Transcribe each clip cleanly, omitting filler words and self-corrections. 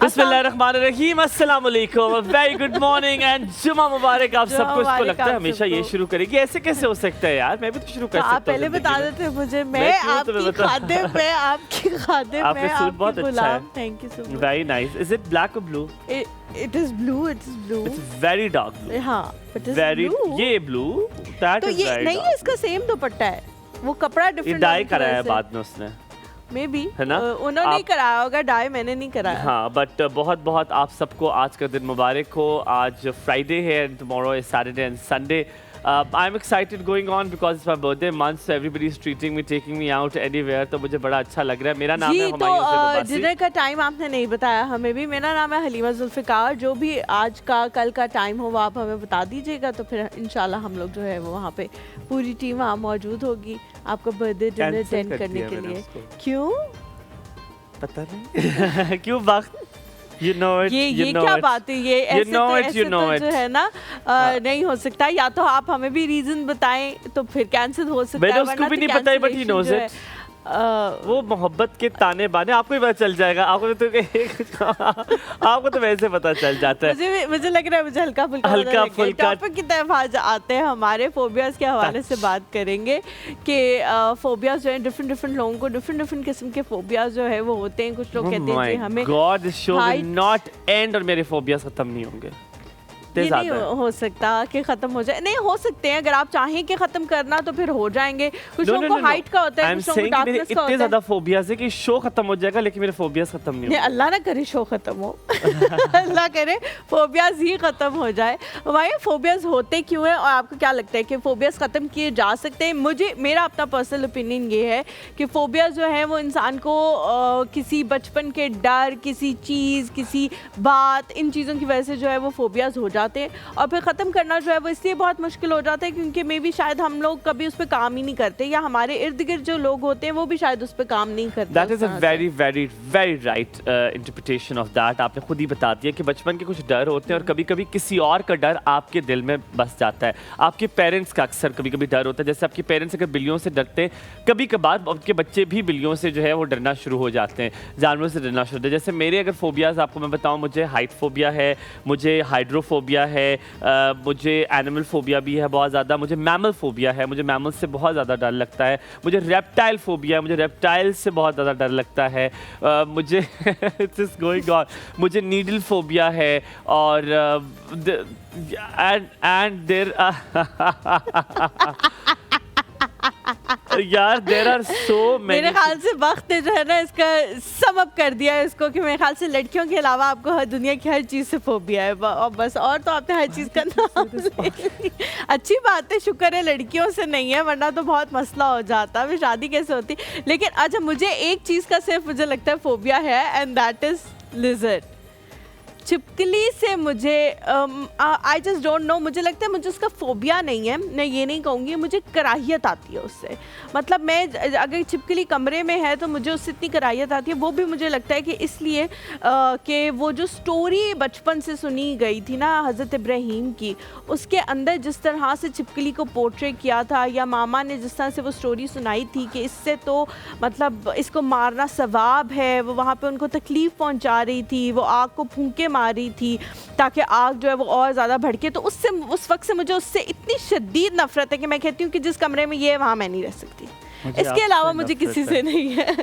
बिस्मिल्लाहिर्रहमानिर्रहीम, अस्सलाम वालेकुम, वेरी गुड मॉर्निंग एंड जुमा मुबारक आप सबको। इसको लगता है हमेशा ये शुरू करेगी, ऐसे कैसे हो सकता है यार? मैं भी तो शुरू कर सकता हूं। आप पहले बता देते मुझे, मैं आपकी खादिम, मैं आपकी खादिम, आपका सूट बहुत अच्छा है। Thank you so much. Very nice. Is it black और blue? It is blue, it is blue. It's very dark blue. हां, इट इज वेरी ब्लू। ये ब्लू दैट तो इज ये नहीं है, इसका सेम दुपट्टा है, वो कपड़ा डिफरेंट है। डाई कराया है बाद में उसने, मे बी, है ना? उन्होंने ही कराया होगा डाई, मैंने नहीं कराया। हाँ, बट बहुत बहुत आप सबको आज का दिन मुबारक हो। आज फ्राइडे है and tomorrow is Saturday and Sunday. I am excited going on because it's my birthday month, so everybody is treating me, taking me out anywhere, तो मुझे बड़ा अच्छा लग रहा है। मेरा नाम है हुमायूं। तो डिनर का टाइम आपने नहीं बताया हमें भी। मेरा नाम है हलीमा जुल्फिकार। जो भी आज का कल का टाइम हो वो आप हमें बता दीजिएगा, तो फिर इंशाल्लाह हम लोग जो है वो वहाँ पे पूरी टीम वहाँ मौजूद होगी आपका बर्थडे डिनर अटेंड करने के लिए। क्यों पता नहीं क्यों वक्त You know it, ये क्या बात है? ये ऐसे तो जो है ना नहीं हो सकता। या तो आप हमें भी रीजन बताएं तो फिर कैंसिल हो सकता है। मैंने उसको भी नहीं पता, बट ही नोज इट। वो मोहब्बत के ताने बाने आपको ही पता चल जाएगा। आपको तो वैसे पता चल जाता है। मुझे लग रहा है मुझे हल्का फुल्का टॉपिक की तरफ आज आते हैं। हमारे फोबियाज के हवाले से बात करेंगे कि फोबियाज जो है डिफरेंट लोगों को डिफरेंट किस्म के फोबियाज जो है वो होते हैं। कुछ लोग कहते हैं कि हमें God this show will not and और मेरे फोबियाज खत्म नहीं होंगे। ये नहीं हो सकता कि खत्म हो जाए। नहीं हो सकते हैं, अगर आप चाहें कि खत्म करना तो फिर हो जाएंगे। कुछ लोगों को हाइट का होता है, कुछ लोगों को डार्कनेस का होता है। इतने ज्यादा फोबियाज है कि शो खत्म हो जाएगा लेकिन मेरे फोबियाज खत्म नहीं होंगे। अल्लाह ना करे शो खत्म हो अल्लाह करे फोबियाज ही खत्म हो जाए। भाई फोबियाज होते क्यों हैं और आपको क्या लगता है कि फोबियाज खत्म किए जा सकते हैं? मेरा अपना पर्सनल ओपिनियन ये है कि फोबियाज जो है वो इंसान को किसी बचपन के डर, किसी चीज़, किसी बात, इन चीज़ों की वजह से जो है वो फोबियाज हो जाते हैं और फिर ख़त्म करना जो है वो इसलिए बहुत मुश्किल हो जाता है क्योंकि मे बी शायद हम लोग कभी उस पर काम ही नहीं करते, या हमारे इर्द गिर्द जो लोग होते हैं वो भी शायद उस पर काम नहीं करते। That is a very very very right interpretation of that. आपने खुद ही बता दिया कि बचपन के कुछ डर होते हैं और कभी कभी किसी और का डर आपके दिल में बस जाता है। आपके पेरेंट्स का अक्सर कभी कभी डर होता है, जैसे आपके पेरेंट्स अगर बिल्लियों से डरते हैं, कभी कभार उनके बच्चे भी बिल्लियों से जो है वो डरना शुरू हो जाते हैं, जानवरों से डरना शुरू होते हैं। जैसे मेरे अगर फोबियाज आपको मैं बताऊँ, मुझे हाइट फोबिया है, मुझे हाइड्रोफोबिया है, मुझे एनिमल फोबिया भी है बहुत ज़्यादा, मुझे मैमल फोबिया है, मुझे मैमल से बहुत ज़्यादा डर लगता है, मुझे रेप्टाइल फोबिया है, मुझे रेप्टाइल से बहुत ज़्यादा डर लगता है, मुझे इट्स जस्ट गोइंग ऑन, मुझे नीडल फोबिया है और एंड देयर यार देयर आर सो मेनी। मेरे ख्याल से वक्त जो है ना इसका सम अप कर दिया है इसको कि मेरे ख्याल से लड़कियों के अलावा आपको हर दुनिया की हर चीज़ से फोबिया है और बस, और तो आपने हर चीज़ का नाम अच्छी बात है, शुक्र है लड़कियों से नहीं है, वरना तो बहुत मसला हो जाता, फिर शादी कैसे होती। लेकिन अच्छा, मुझे एक चीज़ का सिर्फ मुझे लगता है फोबिया है एंड दैट इज़ लिजर्ड। छिपकली से मुझे आई जस्ट डोंट नो, मुझे लगता है मुझे उसका फोबिया नहीं है, मैं ये नहीं कहूँगी, मुझे कराहियत आती है उससे। मतलब मैं अगर छिपकली कमरे में है तो मुझे उससे इतनी कराहियत आती है। वो भी मुझे लगता है कि इसलिए कि वो जो स्टोरी बचपन से सुनी गई थी ना हज़रत इब्राहीम की, उसके अंदर जिस तरह से छिपकली को पोर्ट्रे किया था, या मामा ने जिस तरह से वो स्टोरी सुनाई थी कि इससे तो मतलब इसको मारना सवाब है, वो वहाँ पर उनको तकलीफ़ पहुँचा रही थी, वो आग को फूंके मार रही थी ताकि आग जो है वो और ज़्यादा भड़के, तो उससे उस वक्त से मुझे उससे इतनी शदीद नफरत है कि मैं कहती हूँ कि जिस कमरे में ये है वहाँ मैं नहीं रह सकती। इसके अलावा मुझे किसी से नहीं है।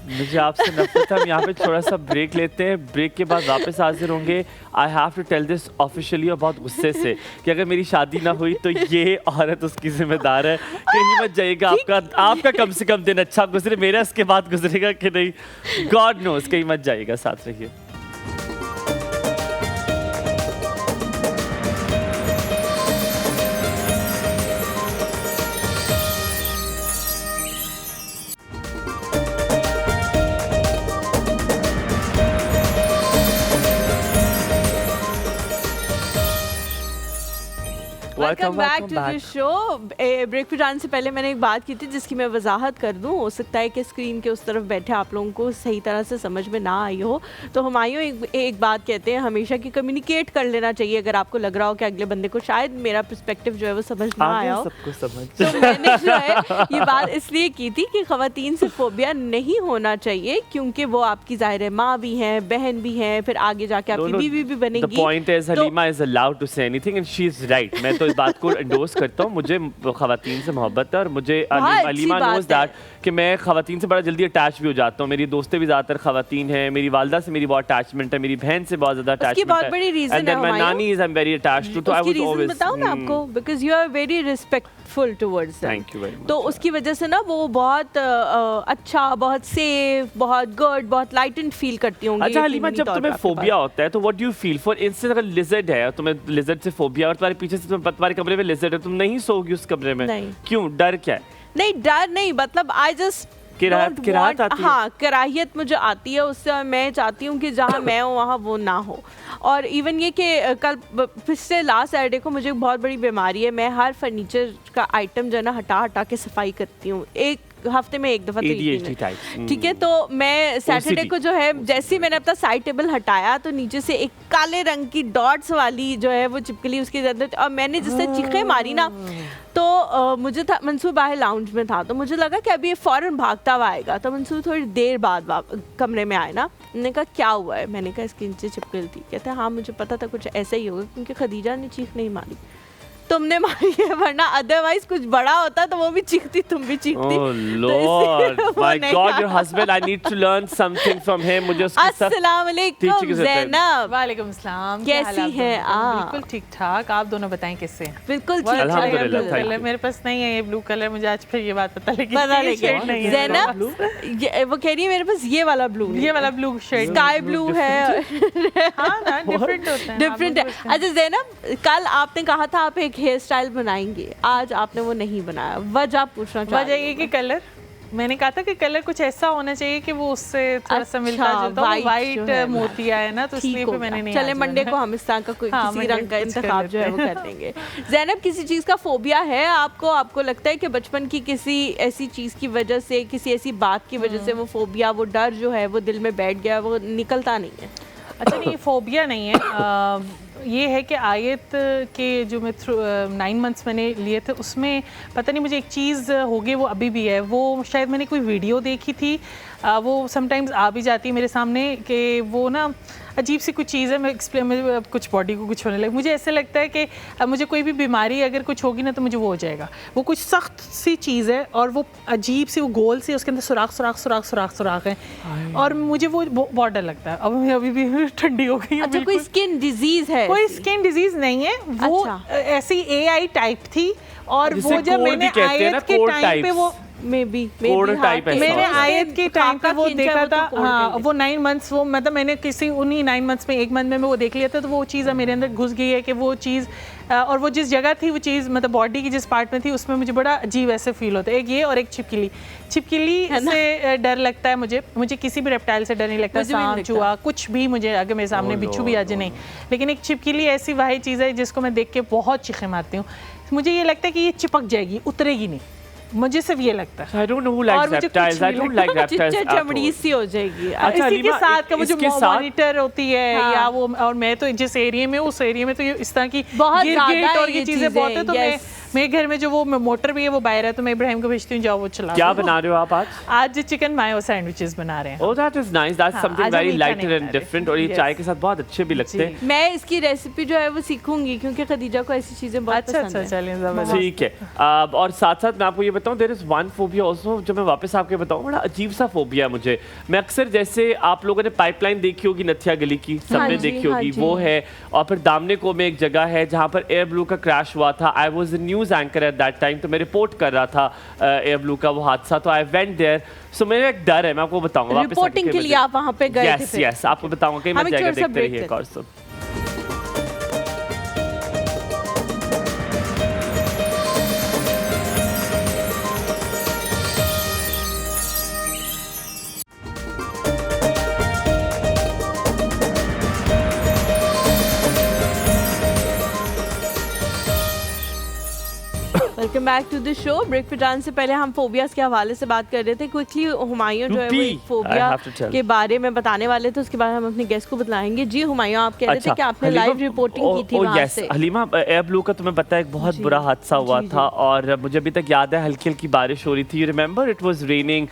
मुझे आपसे नफरत है। हम यहाँ पे थोड़ा सा ब्रेक लेते हैं, ब्रेक के बाद वापस हाजिर होंगे। I have to tell this officially और बहुत गुस्से से कि अगर मेरी शादी ना हुई तो ये औरत उसकी जिम्मेदार है। कहीं मत जाइएगा, आपका कम से कम दिन अच्छा गुजरे, मेरा इसके बाद गुजरेगा कि नहीं गॉड नोज। कहीं मत जाइएगा, साथ रहिए। Welcome back to the show. Break पे जाने से पहले मैंने एक बात की थी जिसकी मैं वजाहत कर दूं। हो सकता है कि स्क्रीन के उस तरफ बैठे आप लोगों को सही तरह से समझ में ना आई हो, तो हुमायूं एक बात कहते हैं हमेशा कि कम्युनिकेट कर लेना चाहिए अगर आपको लग रहा हो कि अगले बंदे को शायद मेरा पर्सपेक्टिव जो है वो समझ ना आया हो। सबको समझ। तो मैंने जो है ये बात इसलिए की थी कि ख़वातीन से फोबिया नहीं होना चाहिए, क्योंकि वो आपकी ज़ाहिर है माँ भी हैं, बहन भी हैं, फिर आगे जाके आपकी बीवी भी बनेगी। The point is Halima is allowed to say anything and she is right. मैं तो इस बात को endorse करता हूँ। मुझे ख़वातीन से मोहब्बत है और मुझे हलीमा knows that कि मैं ख़वातीन से बड़ा जल्दी अटैच भी हो जाता हूँ। मेरी दोस्तें भी ज़्यादातर ख़वातीन हैं, मेरी वालदा से मेरी बहुत अटैचमेंट है, मेरी बहन से बहुत ज़्यादा अटैचमेंट है। उसकी बहुत बड़ी रीज़न है। And then my nanny is I'm very attached to. तो I was always बताऊँ मैं आपको, because you are very respectful towards them. Thank you very much. तो उसकी वजह से ना वो बहुत अच्छा, बहुत सेफ, बहुत गुड, बहुत लाइटेंड फील करती होंगी। अच्छा हलीमा, जब तुम्हें फोबिया होता है तो what do you feel? For instance अगर लिजर्ड है, तुम्हें लिजर्ड से फोबिया और तुम्हारे पीछे से तुम्हारे कमरे में लिजर्ड है, तुम नहीं सोओगी उस कमरे में? नहीं। क्यों? डर क्या है? नहीं, डर नहीं, मतलब आई जस्ट किराहत आती है। हाँ, कराहियत मुझे आती है उससे। मैं चाहती हूँ कि जहाँ मैं हूँ वहाँ वो ना हो। और इवन ये कि कल पिछले लास्ट सैटरडे को मुझे बहुत बड़ी बीमारी है। मैं हर फर्नीचर का आइटम जो है ना हटा के सफाई करती हूँ, एक हफ्ते में एक दफ़ा। ठीक है, तो मैं सैटरडे को जो है जैसे ही मैंने अपना साइड टेबल हटाया तो नीचे से एक काले रंग की डॉट्स वाली जो है वो चिपकली उसके अंदर, और मैंने जिससे चीखें मारी ना तो मुझे था मंसूर बाहर लाउंज में था, तो मुझे लगा कि अभी ये फ़ौरन भागता हुआ आएगा। तो मंसूर थोड़ी देर बाद कमरे में आए ना, मैंने कहा क्या हुआ है? मैंने कहा इसके नीचे चिपकली थी। कहते हैं हाँ मुझे पता था कुछ ऐसा ही होगा, क्योंकि खदीजा ने चीख नहीं मारी, तुमने मारी है, वरना अदरवाइज कुछ बड़ा होता तो वो भी चीखती, तुम भी चीखती। Oh Lord, my God, your husband, I need to learn something from him. मुझे उसकी अस्सलाम वालेकुम ज़ैनब। वालेकुम सलाम। कैसी हैं आप? बिल्कुल ठीक ठाक। आप दोनों बताएं कैसे हैं? बिल्कुल बहुत ठीक अच्छा ठाक। लगा blue अल्हम्दुलिल्लाह, कलर मेरे पास नहीं है, ये ब्लू कलर। मुझे आज फिर ये बात पता लगी। ज़ैनब वो कह रही है मेरे पास ये वाला ब्लू, ये वाला ब्लू शेड स्काई ब्लू है। हाँ ना, डिफरेंट होता है। डिफरेंट है। अच्छा ज़ैनब, कल आपने कहा था आप एक हेयर स्टाइल बनाएंगे, आज आपने वो नहीं बनाया, वजह पूछना चाह वजह ये कि कलर, मैंने कहा था कि कलर कुछ ऐसा होना चाहिए कि वो उससे थोड़ा सा मिलता जुलता हो। वाइट मोतिया है ना, तो इसलिए फिर मैंने नहीं। चले मंडे को हम इस तरह का कोई किसी रंग का इंतखाब जो है वो कर लेंगे। ज़ैनब, किसी चीज़ का फोबिया है आपको लगता है कि बचपन की किसी ऐसी चीज़ की वजह से, किसी ऐसी बात की वजह से वो फोबिया, वो डर जो है वो दिल में बैठ गया, वो निकलता नहीं है? अच्छा नहीं, ये फोबिया नहीं है। ये है कि आयत के जो मैं 9 मंथ्स मैंने लिए थे उसमें पता नहीं मुझे एक चीज़ होगी, वो अभी भी है। वो शायद मैंने कोई वीडियो देखी थी, वो समटाइम्स आ भी जाती है मेरे सामने कि वो ना अजीब सी कुछ चीज़ है। मैं एक्सप्लेन, कुछ बॉडी को कुछ होने लगे, मुझे ऐसे लगता है कि मुझे कोई भी बीमारी अगर कुछ होगी ना तो मुझे वो हो जाएगा। वो कुछ सख्त सी चीज़ है और वो अजीब सी, वो गोल सी, उसके अंदर सुराख है और मुझे वो बहुत डर लगता है। अब मैं अभी भी ठंडी हो गई। अच्छा, कोई स्किन डिजीज़ है? कोई स्किन डिजीज नहीं है, वो ऐसी AI टाइप थी। और वो जब मैंने आयत के टाइम पे वो मैंने आयत के टाइम पे वो देखा था, हाँ वो 9 मंथ्स, वो मतलब मैंने किसी उन्हीं 9 मंथ्स में, एक मंथ में वो देख लिया था, तो वो चीज़ मेरे अंदर घुस गई है कि वो चीज़, और वो जिस जगह थी वो चीज़, मतलब बॉडी की जिस पार्ट में थी उसमें मुझे बड़ा अजीब ऐसे फील होता है। एक ये और एक छिपकली से डर लगता है मुझे किसी भी रेप्टाइल से डर नहीं लगता, सांप चूहा कुछ भी, मुझे अगर मेरे सामने बिच्छू भी आ जाए नहीं, लेकिन एक छिपकली ऐसी वाही चीज़ है जिसको मैं देख के बहुत चीखें मारती हूँ। मुझे ये लगता है कि ये चिपक जाएगी, उतरेगी नहीं, मुझे सिर्फ ये लगता है। I don't know who likes reptiles. I don't like reptiles. चमड़ी सी हो जाएगी। अच्छा, इसी के साथ का मुझे मॉनिटर होती है या वो, और मैं तो जिस एरिया में, उस एरिया में तो ये इस तरह की गिरगिट और ये चीजें बहुत है। तो मेरे घर में जो वो मोटर भी है वो बाहर है, तो मैं इब्राहिम को भेजती हूँ, जाओ वो चला। क्या बना रहे हो आप आज? आज चिकन मायो सैंडविचेस बना रहे हैं। Oh, that is nice. That's something very light and different. और ये चाय के साथ बहुत अच्छे भी लगते हैं। मैं इसकी रेसिपी जो है वो सीखूंगी, क्योंकि खदीजा को ऐसी चीजें बहुत पसंद है। चलिए, ठीक है। और साथ साथ मैं आपको ये बताऊं, there is one phobia also जो मैं वापस आपके बताऊं, बड़ा अजीब सा फोबिया है मुझे। मैं अक्सर, जैसे आप लोगों ने पाइपलाइन देखी होगी नथिया गली की, सबने देखी होगी, वो है। और फिर दामने को में एक जगह है जहाँ पर एयर ब्लू का क्रैश हुआ था। I was the news anchor at that time, तो मैं रिपोर्ट कर रहा था एयर ब्लू का वो हादसा, तो आई वेंट देयर। सो मेरा एक डर है, मैं आपको बताऊंगा रिपोर्टिंग के लिए आप वहाँ पे गए थे? यस, आपको बताऊंगा कि मैं जाएगा, देखते रहिए एक और सुन। Welcome back to the show. Break पे जाने से पहले हम फोबियाज के हवाले से बात कर रहे थे। क्विकली हुमायूं जो है वो एक फोबिया के बारे में बताने वाले थे, उसके बाद हम अपने गेस्ट को बताएंगे। जी हुमायूं, आप कह रहे थे कि आपने लाइव रिपोर्टिंग की थी वहाँ से। हलीमा, एयर ब्लू का तुम्हें पता है एक बहुत बुरा हादसा हुआ था और मुझे अभी तक याद है हल्की हल्की बारिश हो रही थी। You remember it was raining.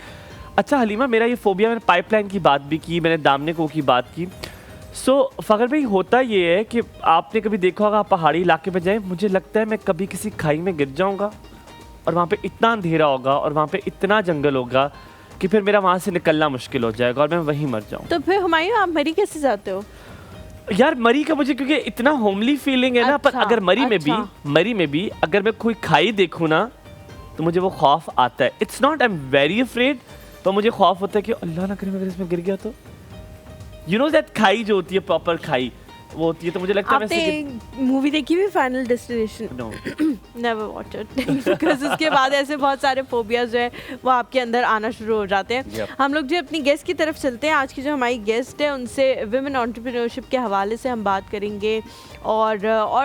अच्छा हलीमा, मेरा ये फोबिया, मैंने पाइपलाइन की बात भी की, मैंने दामने को की बात की। सो फ़खर भाई, होता ये है कि आपने कभी देखा होगा आप पहाड़ी इलाके पे जाएं, मुझे लगता है मैं कभी किसी खाई में गिर जाऊंगा और वहाँ पे इतना अंधेरा होगा और वहाँ पे इतना जंगल होगा कि फिर मेरा वहाँ से निकलना मुश्किल हो जाएगा और मैं वहीं मर जाऊँ। तो फिर हुमायूं, आप मरी कैसे जाते हो? यार मरी का मुझे क्योंकि इतना होमली फीलिंग है ना, पर अगर मरी में भी अगर मैं कोई खाई देखूँ ना तो मुझे वो खौफ आता है। It's not I am very afraid, तो मुझे खौफ होता है कि अल्लाह ना करे अगर इसमें गिर गया तो। यू नो दैट खाई जो होती है, प्रॉपर खाई वो होती है, तो मुझे लगता है आपने मूवी देखी हुई final destination? No, never watch it because उसके बाद ऐसे बहुत सारे फोबियाज जो है वो आपके अंदर आना शुरू हो जाते हैं। हम लोग जो अपनी गेस्ट की तरफ चलते हैं। आज की जो हमारी गेस्ट है उनसे विमेन एंटरप्रेन्योरशिप के हवाले से हम बात करेंगे और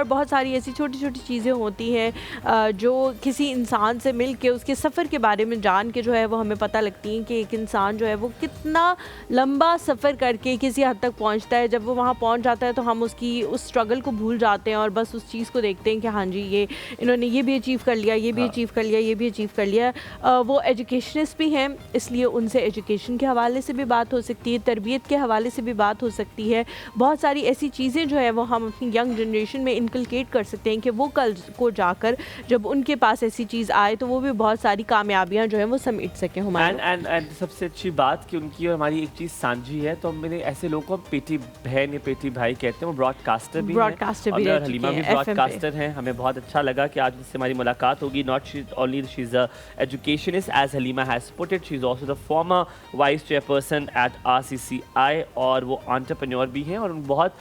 बहुत सारी ऐसी छोटी छोटी चीज़ें होती हैं जो किसी इंसान से मिल के उसके सफ़र के बारे में जान के जो है वो हमें पता लगती हैं कि एक इंसान जो है वो कितना लंबा सफ़र करके किसी हद तक पहुँचता है। जब वो वहाँ पहुँच जाता है तो हम उसकी उस स्ट्रगल को भूल जाते हैं और बस उस चीज़ को देखते हैं कि हाँ जी ये इन्होंने ये भी अचीव कर लिया, ये भी अचीव कर लिया, ये भी अचीव कर लिया। वो एजुकेशनिस्ट भी हैं, इसलिए उनसे एजुकेशन के हवाले से भी बात हो सकती है, तरबियत के हवाले से भी बात हो सकती है। बहुत सारी ऐसी चीज़ें जो है वो हम अपनी यंग जनरेशन में इनकलकेट कर सकते हैं कि वो कल को जाकर जब उनके पास ऐसी चीज़ आए तो वो भी बहुत सारी कामयाबियाँ जो हैं वो समेट सकें। हमारे एंड सबसे अच्छी बात कि उनकी और हमारी एक चीज़ साझी है, तो मैंने ऐसे लोगों को पेटी बहन या पेटी भाई कहते हैं, वो ब्रॉडकास्टर भी हैं और हलीमा भी ब्रॉडकास्टर हैं। हमें बहुत अच्छा लगा कि आज इससे हमारी मुलाकात होगी। Not she only she is a educationist as Halima has put it, she is also the former vice chairperson at RCCI और वो एंटरप्रेन्योर भी हैं और बहुत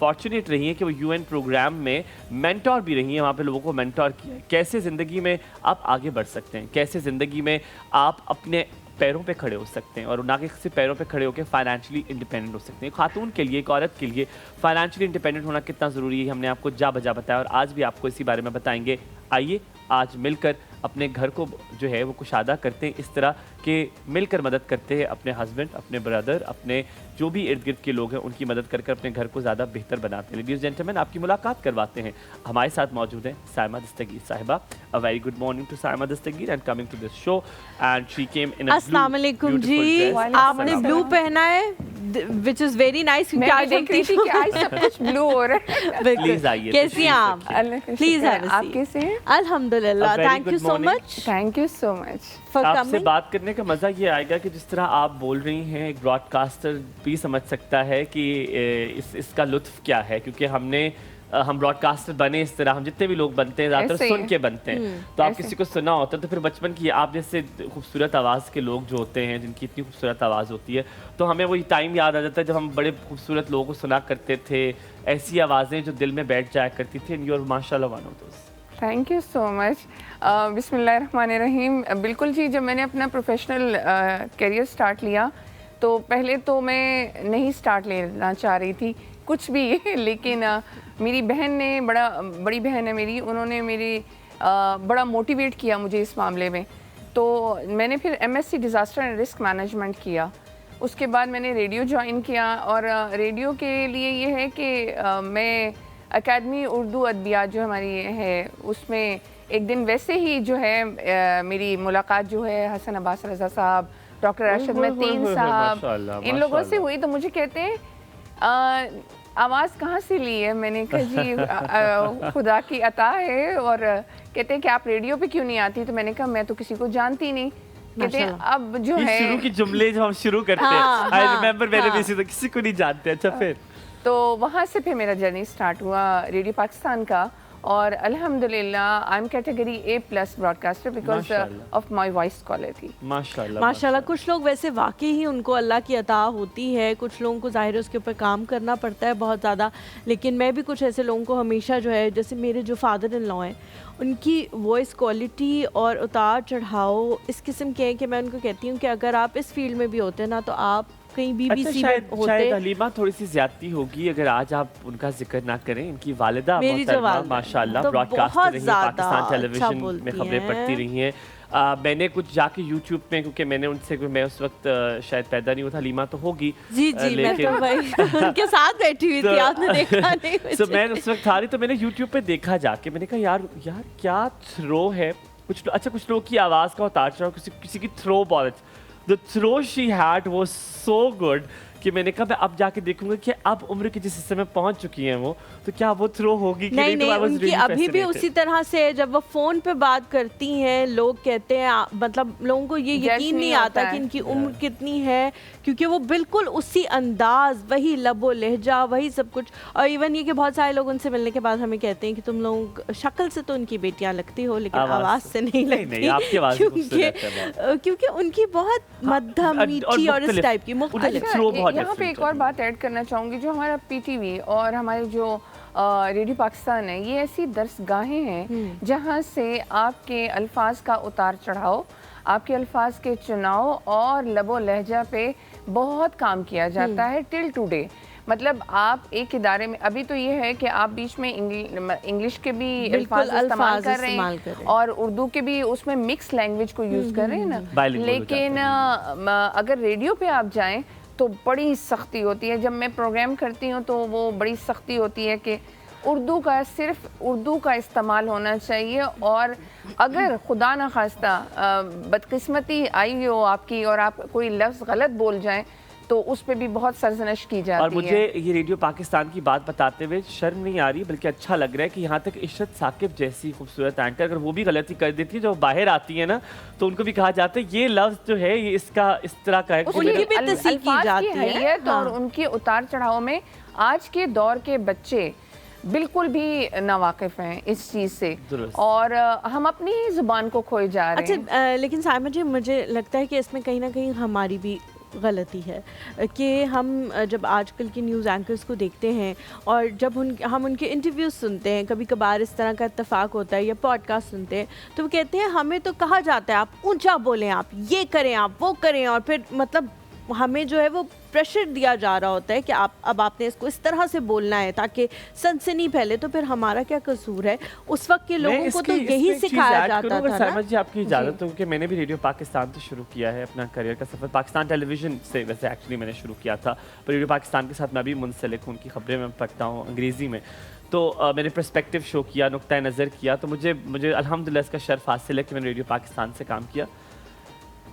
फॉर्चुनेट रही हैं कि वो UN प्रोग्राम में मेंटोर भी रही हैं। वहाँ पे लोगों को मेंटोर किया है कैसे ज़िंदगी में आप आगे बढ़ सकते हैं, कैसे ज़िंदगी में आप अपने पैरों पे खड़े हो सकते हैं और ना कि सिर्फ पैरों पे खड़े होकर फाइनेंशियली इंडिपेंडेंट हो सकते हैं। खातून के लिए, एक औरत के लिए फाइनेंशियली इंडिपेंडेंट होना कितना ज़रूरी है हमने आपको जा बजा बताया और आज भी आपको इसी बारे में बताएंगे। आइए आज मिलकर अपने घर को जो है वो कुशादा करते हैं, इस तरह के मिलकर मदद करते हैं अपने हस्बैंड, अपने ब्रदर, अपने जो भी इर्द गिर्द के लोग हैं उनकी मदद कर अपने घर को ज़्यादा बेहतर बनाते हैं। लेडीज़ जेंटलमैन, आपकी मुलाकात करवाते हैं। हमारे साथ मौजूद हैं साइमा दस्तगीर साहिबा। A very good morning to Saima Dastagir and coming to this show and she came in a अस्सलाम वालेकुम जी। आपने ब्लू पहना है which is very nice। मैं देख रही थी कि आज सब कुछ ब्लू हो रहा है। प्लीज आइए। कैसी हैं आप? प्लीज आप कैसे हैं? अल्हम्दुलिल्लाह, thank you so much. Thank you so much for आपसे कमिंग। बात करने का मज़ा ये आएगा कि जिस तरह आप बोल रही हैं एक ब्रॉडकास्टर भी समझ सकता है कि इसका लुत्फ क्या है, क्योंकि हम ब्रॉडकास्टर बने इस तरह, हम जितने भी लोग बनते हैं ज़्यादातर सुन के बनते हैं। तो आप किसी को सुना होता है तो फिर बचपन की आप जैसे खूबसूरत आवाज़ के लोग जो होते हैं जिनकी इतनी खूबसूरत आवाज़ होती है, तो हमें वही टाइम याद आ जाता है जब हम बड़े खूबसूरत लोगों को सुना करते थे, ऐसी आवाज़ें जो दिल में बैठ जाया करती थी। एंड यू आर माशाल्लाह one of those. Thank you so much. बिस्मिल्लाहिर्रहमानिर्रहीम। बिल्कुल जी, जब मैंने अपना प्रोफेशनल करियर स्टार्ट लिया तो पहले तो मैं नहीं स्टार्ट लेना चाह रही थी कुछ भी लेकिन मेरी बहन ने बड़ी बहन है मेरी, उन्होंने मेरी बड़ा मोटिवेट किया मुझे इस मामले में। तो मैंने फिर MSc disaster and risk management किया। उसके बाद मैंने रेडियो ज्वाइन किया और रेडियो के लिए ये है कि मैं अकेडमी उर्दू अदबियात जो हमारी है उसमें एक दिन वैसे ही जो है मेरी मुलाकात जो है हसन अब्बास रज़ा साहब, डॉक्टर अरशद मतीन साहब, इन लोगों से हुई। तो मुझे कहते हैं आवाज़ कहाँ से ली है? मैंने कहा जी खुदा की अता है। और कहते हैं कि आप रेडियो पे क्यों नहीं आती? तो मैंने कहा मैं तो किसी को जानती नहीं। कहते हैं अब जो है शुरू की जुमले जो हम शुरू करते हैं, आई रिमेंबर मैंने भी तो किसी को नहीं जानते। अच्छा, फिर तो वहाँ से फिर मेरा जर्नी स्टार्ट हुआ रेडियो पाकिस्तान का और अल्हम्दुलिल्लाह I am category A+ broadcaster because of my voice quality. माशाल्लाह। कुछ लोग वैसे वाकई ही उनको अल्लाह की अता होती है, कुछ लोगों को ज़ाहिर है उसके ऊपर काम करना पड़ता है बहुत ज़्यादा। लेकिन मैं भी कुछ ऐसे लोगों को हमेशा जो है, जैसे मेरे जो फादर इन लॉ हैं, उनकी वॉइस क्वालिटी और उतार चढ़ाव इस किस्म के हैं कि मैं उनको कहती हूँ कि अगर आप इस फील्ड में भी होते हैं ना तो आप कहीं अच्छा, BBC शायद में होते। शायद हलीमा थोड़ी सी ज्यादती होगी अगर आज आप उनका जिक्र ना करें। इनकी वालिदा मेरी जो मोहतरमा वालिदा माशाल्लाह तो ब्रॉडकास्टर बहुत रही हैं, ज़्यादा पाकिस्तान अच्छा टेलीविजन में बोलती खबरें हैं। पढ़ती रही हैं। मैंने कुछ जाके यूट्यूब में, क्योंकि मैंने उनसे, मैं उस वक्त शायद पैदा नहीं हुआ था, हलीमा तो होगी। जी मैं तो लेकिन वही उनके साथ बैठी हुई थी, आपने देखा नहीं तो मुझे। मैं उस वक्त था नहीं, तो मैंने यूट्यूब पे देखा जाके, मैंने कहा यार क्या थ्रो है। कुछ लोगों की आवाज़ का उतार चढ़ाव, किसी की थ्रो बहुत अच्छी, द थ्रो शी हैड वो सो गुड कि मैंने कहा मैं अब जाके देखूंगा कि अब उम्र के जिस हिस्से में पहुंच चुकी हैं वो, तो क्या वो थ्रो होगी कि नहीं तो I was उनकी really अभी भी fascinated. उसी तरह से है। जब वो फोन पे बात करती हैं, लोग कहते हैं मतलब लोगों को ये Judge यकीन नहीं नहीं आता होता कि है। इनकी उम्र कितनी है, क्योंकि वो बिल्कुल उसी अंदाज, वही लबो लहजा, वही सब कुछ। और इवन ये कि बहुत सारे लोग उनसे मिलने के बाद हमें कहते हैं कि तुम लोग शक्ल से तो उनकी बेटियां लगती हो, लेकिन आवाज से नहीं लगती। नहीं, आपकी आवाज़ भी खूबसूरत है क्योंकि उनकी बहुत मध्यम, मीठी और इस मुख्तलिफ। टाइप की मुख्तलिफ। अच्छा, throw बहुत यहाँ पे different एक और बात ऐड करना चाहूँगी, जो हमारा PTV और हमारे जो रेडियो पाकिस्तान है, ये ऐसी दरसगाहें हैं जहाँ से आपके अल्फाज का उतार चढ़ाव, आपके अल्फाज के चुनाव और लबो लहजा पे बहुत काम किया जाता है टिल टुडे। मतलब आप एक इदारे में, अभी तो ये है कि आप बीच में इंग्लिश के भी अल्फाज इस्तेमाल कर रहे हैं और उर्दू के भी, उसमें मिक्स लैंग्वेज को यूज़ कर रहे हैं ना, Bilingual हो लेकिन अगर रेडियो पे आप जाएं तो बड़ी सख्ती होती है। जब मैं प्रोग्राम करती हूँ तो वो बड़ी सख्ती होती है कि उर्दू का, सिर्फ उर्दू का इस्तेमाल होना चाहिए, और अगर खुदा न खास्ता बदकिस्मती आई हो आपकी और आप कोई लफ्ज़ गलत बोल जाएं तो उस पे भी बहुत सरजनश की जाती है। और मुझे ये रेडियो पाकिस्तान की बात बताते हुए शर्म नहीं आ रही, बल्कि अच्छा लग रहा है कि यहाँ तक इशरत साकिब जैसी खूबसूरत एंकर, अगर वो भी गलती कर देती है, जब बाहर आती है ना, तो उनको भी कहा जाता है ये लफ्ज़ जो है ये इसका इस तरह का है। उनकी भी तस्दीक की जाती है। हैसियत और उनके उतार चढ़ाव में आज के दौर के बच्चे बिल्कुल भी नावाकिफ हैं इस चीज़ से, और हम अपनी ही ज़ुबान को खोए जा रहे हैं। अच्छा, लेकिन साइमा जी, मुझे लगता है कि इसमें कहीं ना कहीं हमारी भी गलती है कि हम जब आजकल के न्यूज़ एंकर्स को देखते हैं और जब हम उनके इंटरव्यूज सुनते हैं, कभी कभार इस तरह का इत्तेफाक होता है या पॉडकास्ट सुनते हैं, तो वो कहते हैं हमें तो कहा जाता है आप ऊंचा बोलें, आप ये करें, आप वो करें, और फिर मतलब हमें जो है वो प्रेशर दिया जा रहा होता है कि अब आपने इसको इस तरह से बोलना है ताकि सनसनी फैले। तो फिर हमारा क्या कसूर है? उस वक्त के लोगों को तो यही सिखाया जाता था ना। जी, आपकी इजाज़त हो, क्योंकि मैंने भी रेडियो पाकिस्तान तो शुरू किया है अपना करियर का सफ़र, पाकिस्तान टेलीविज़न से वैसे एक्चुअली मैंने शुरू किया था, पर रेडियो पाकिस्तान के साथ मैं भी मुंसलिक हूँ, उनकी खबरें मैं पढ़ता हूँ अंग्रेज़ी में। तो मैंने पर्सपेक्टिव शो किया, नुक्ता नज़र किया, तो मुझे अल्हम्दुलिल्लाह इसका शर्फ हासिल है कि मैंने रेडियो पाकिस्तान से काम किया।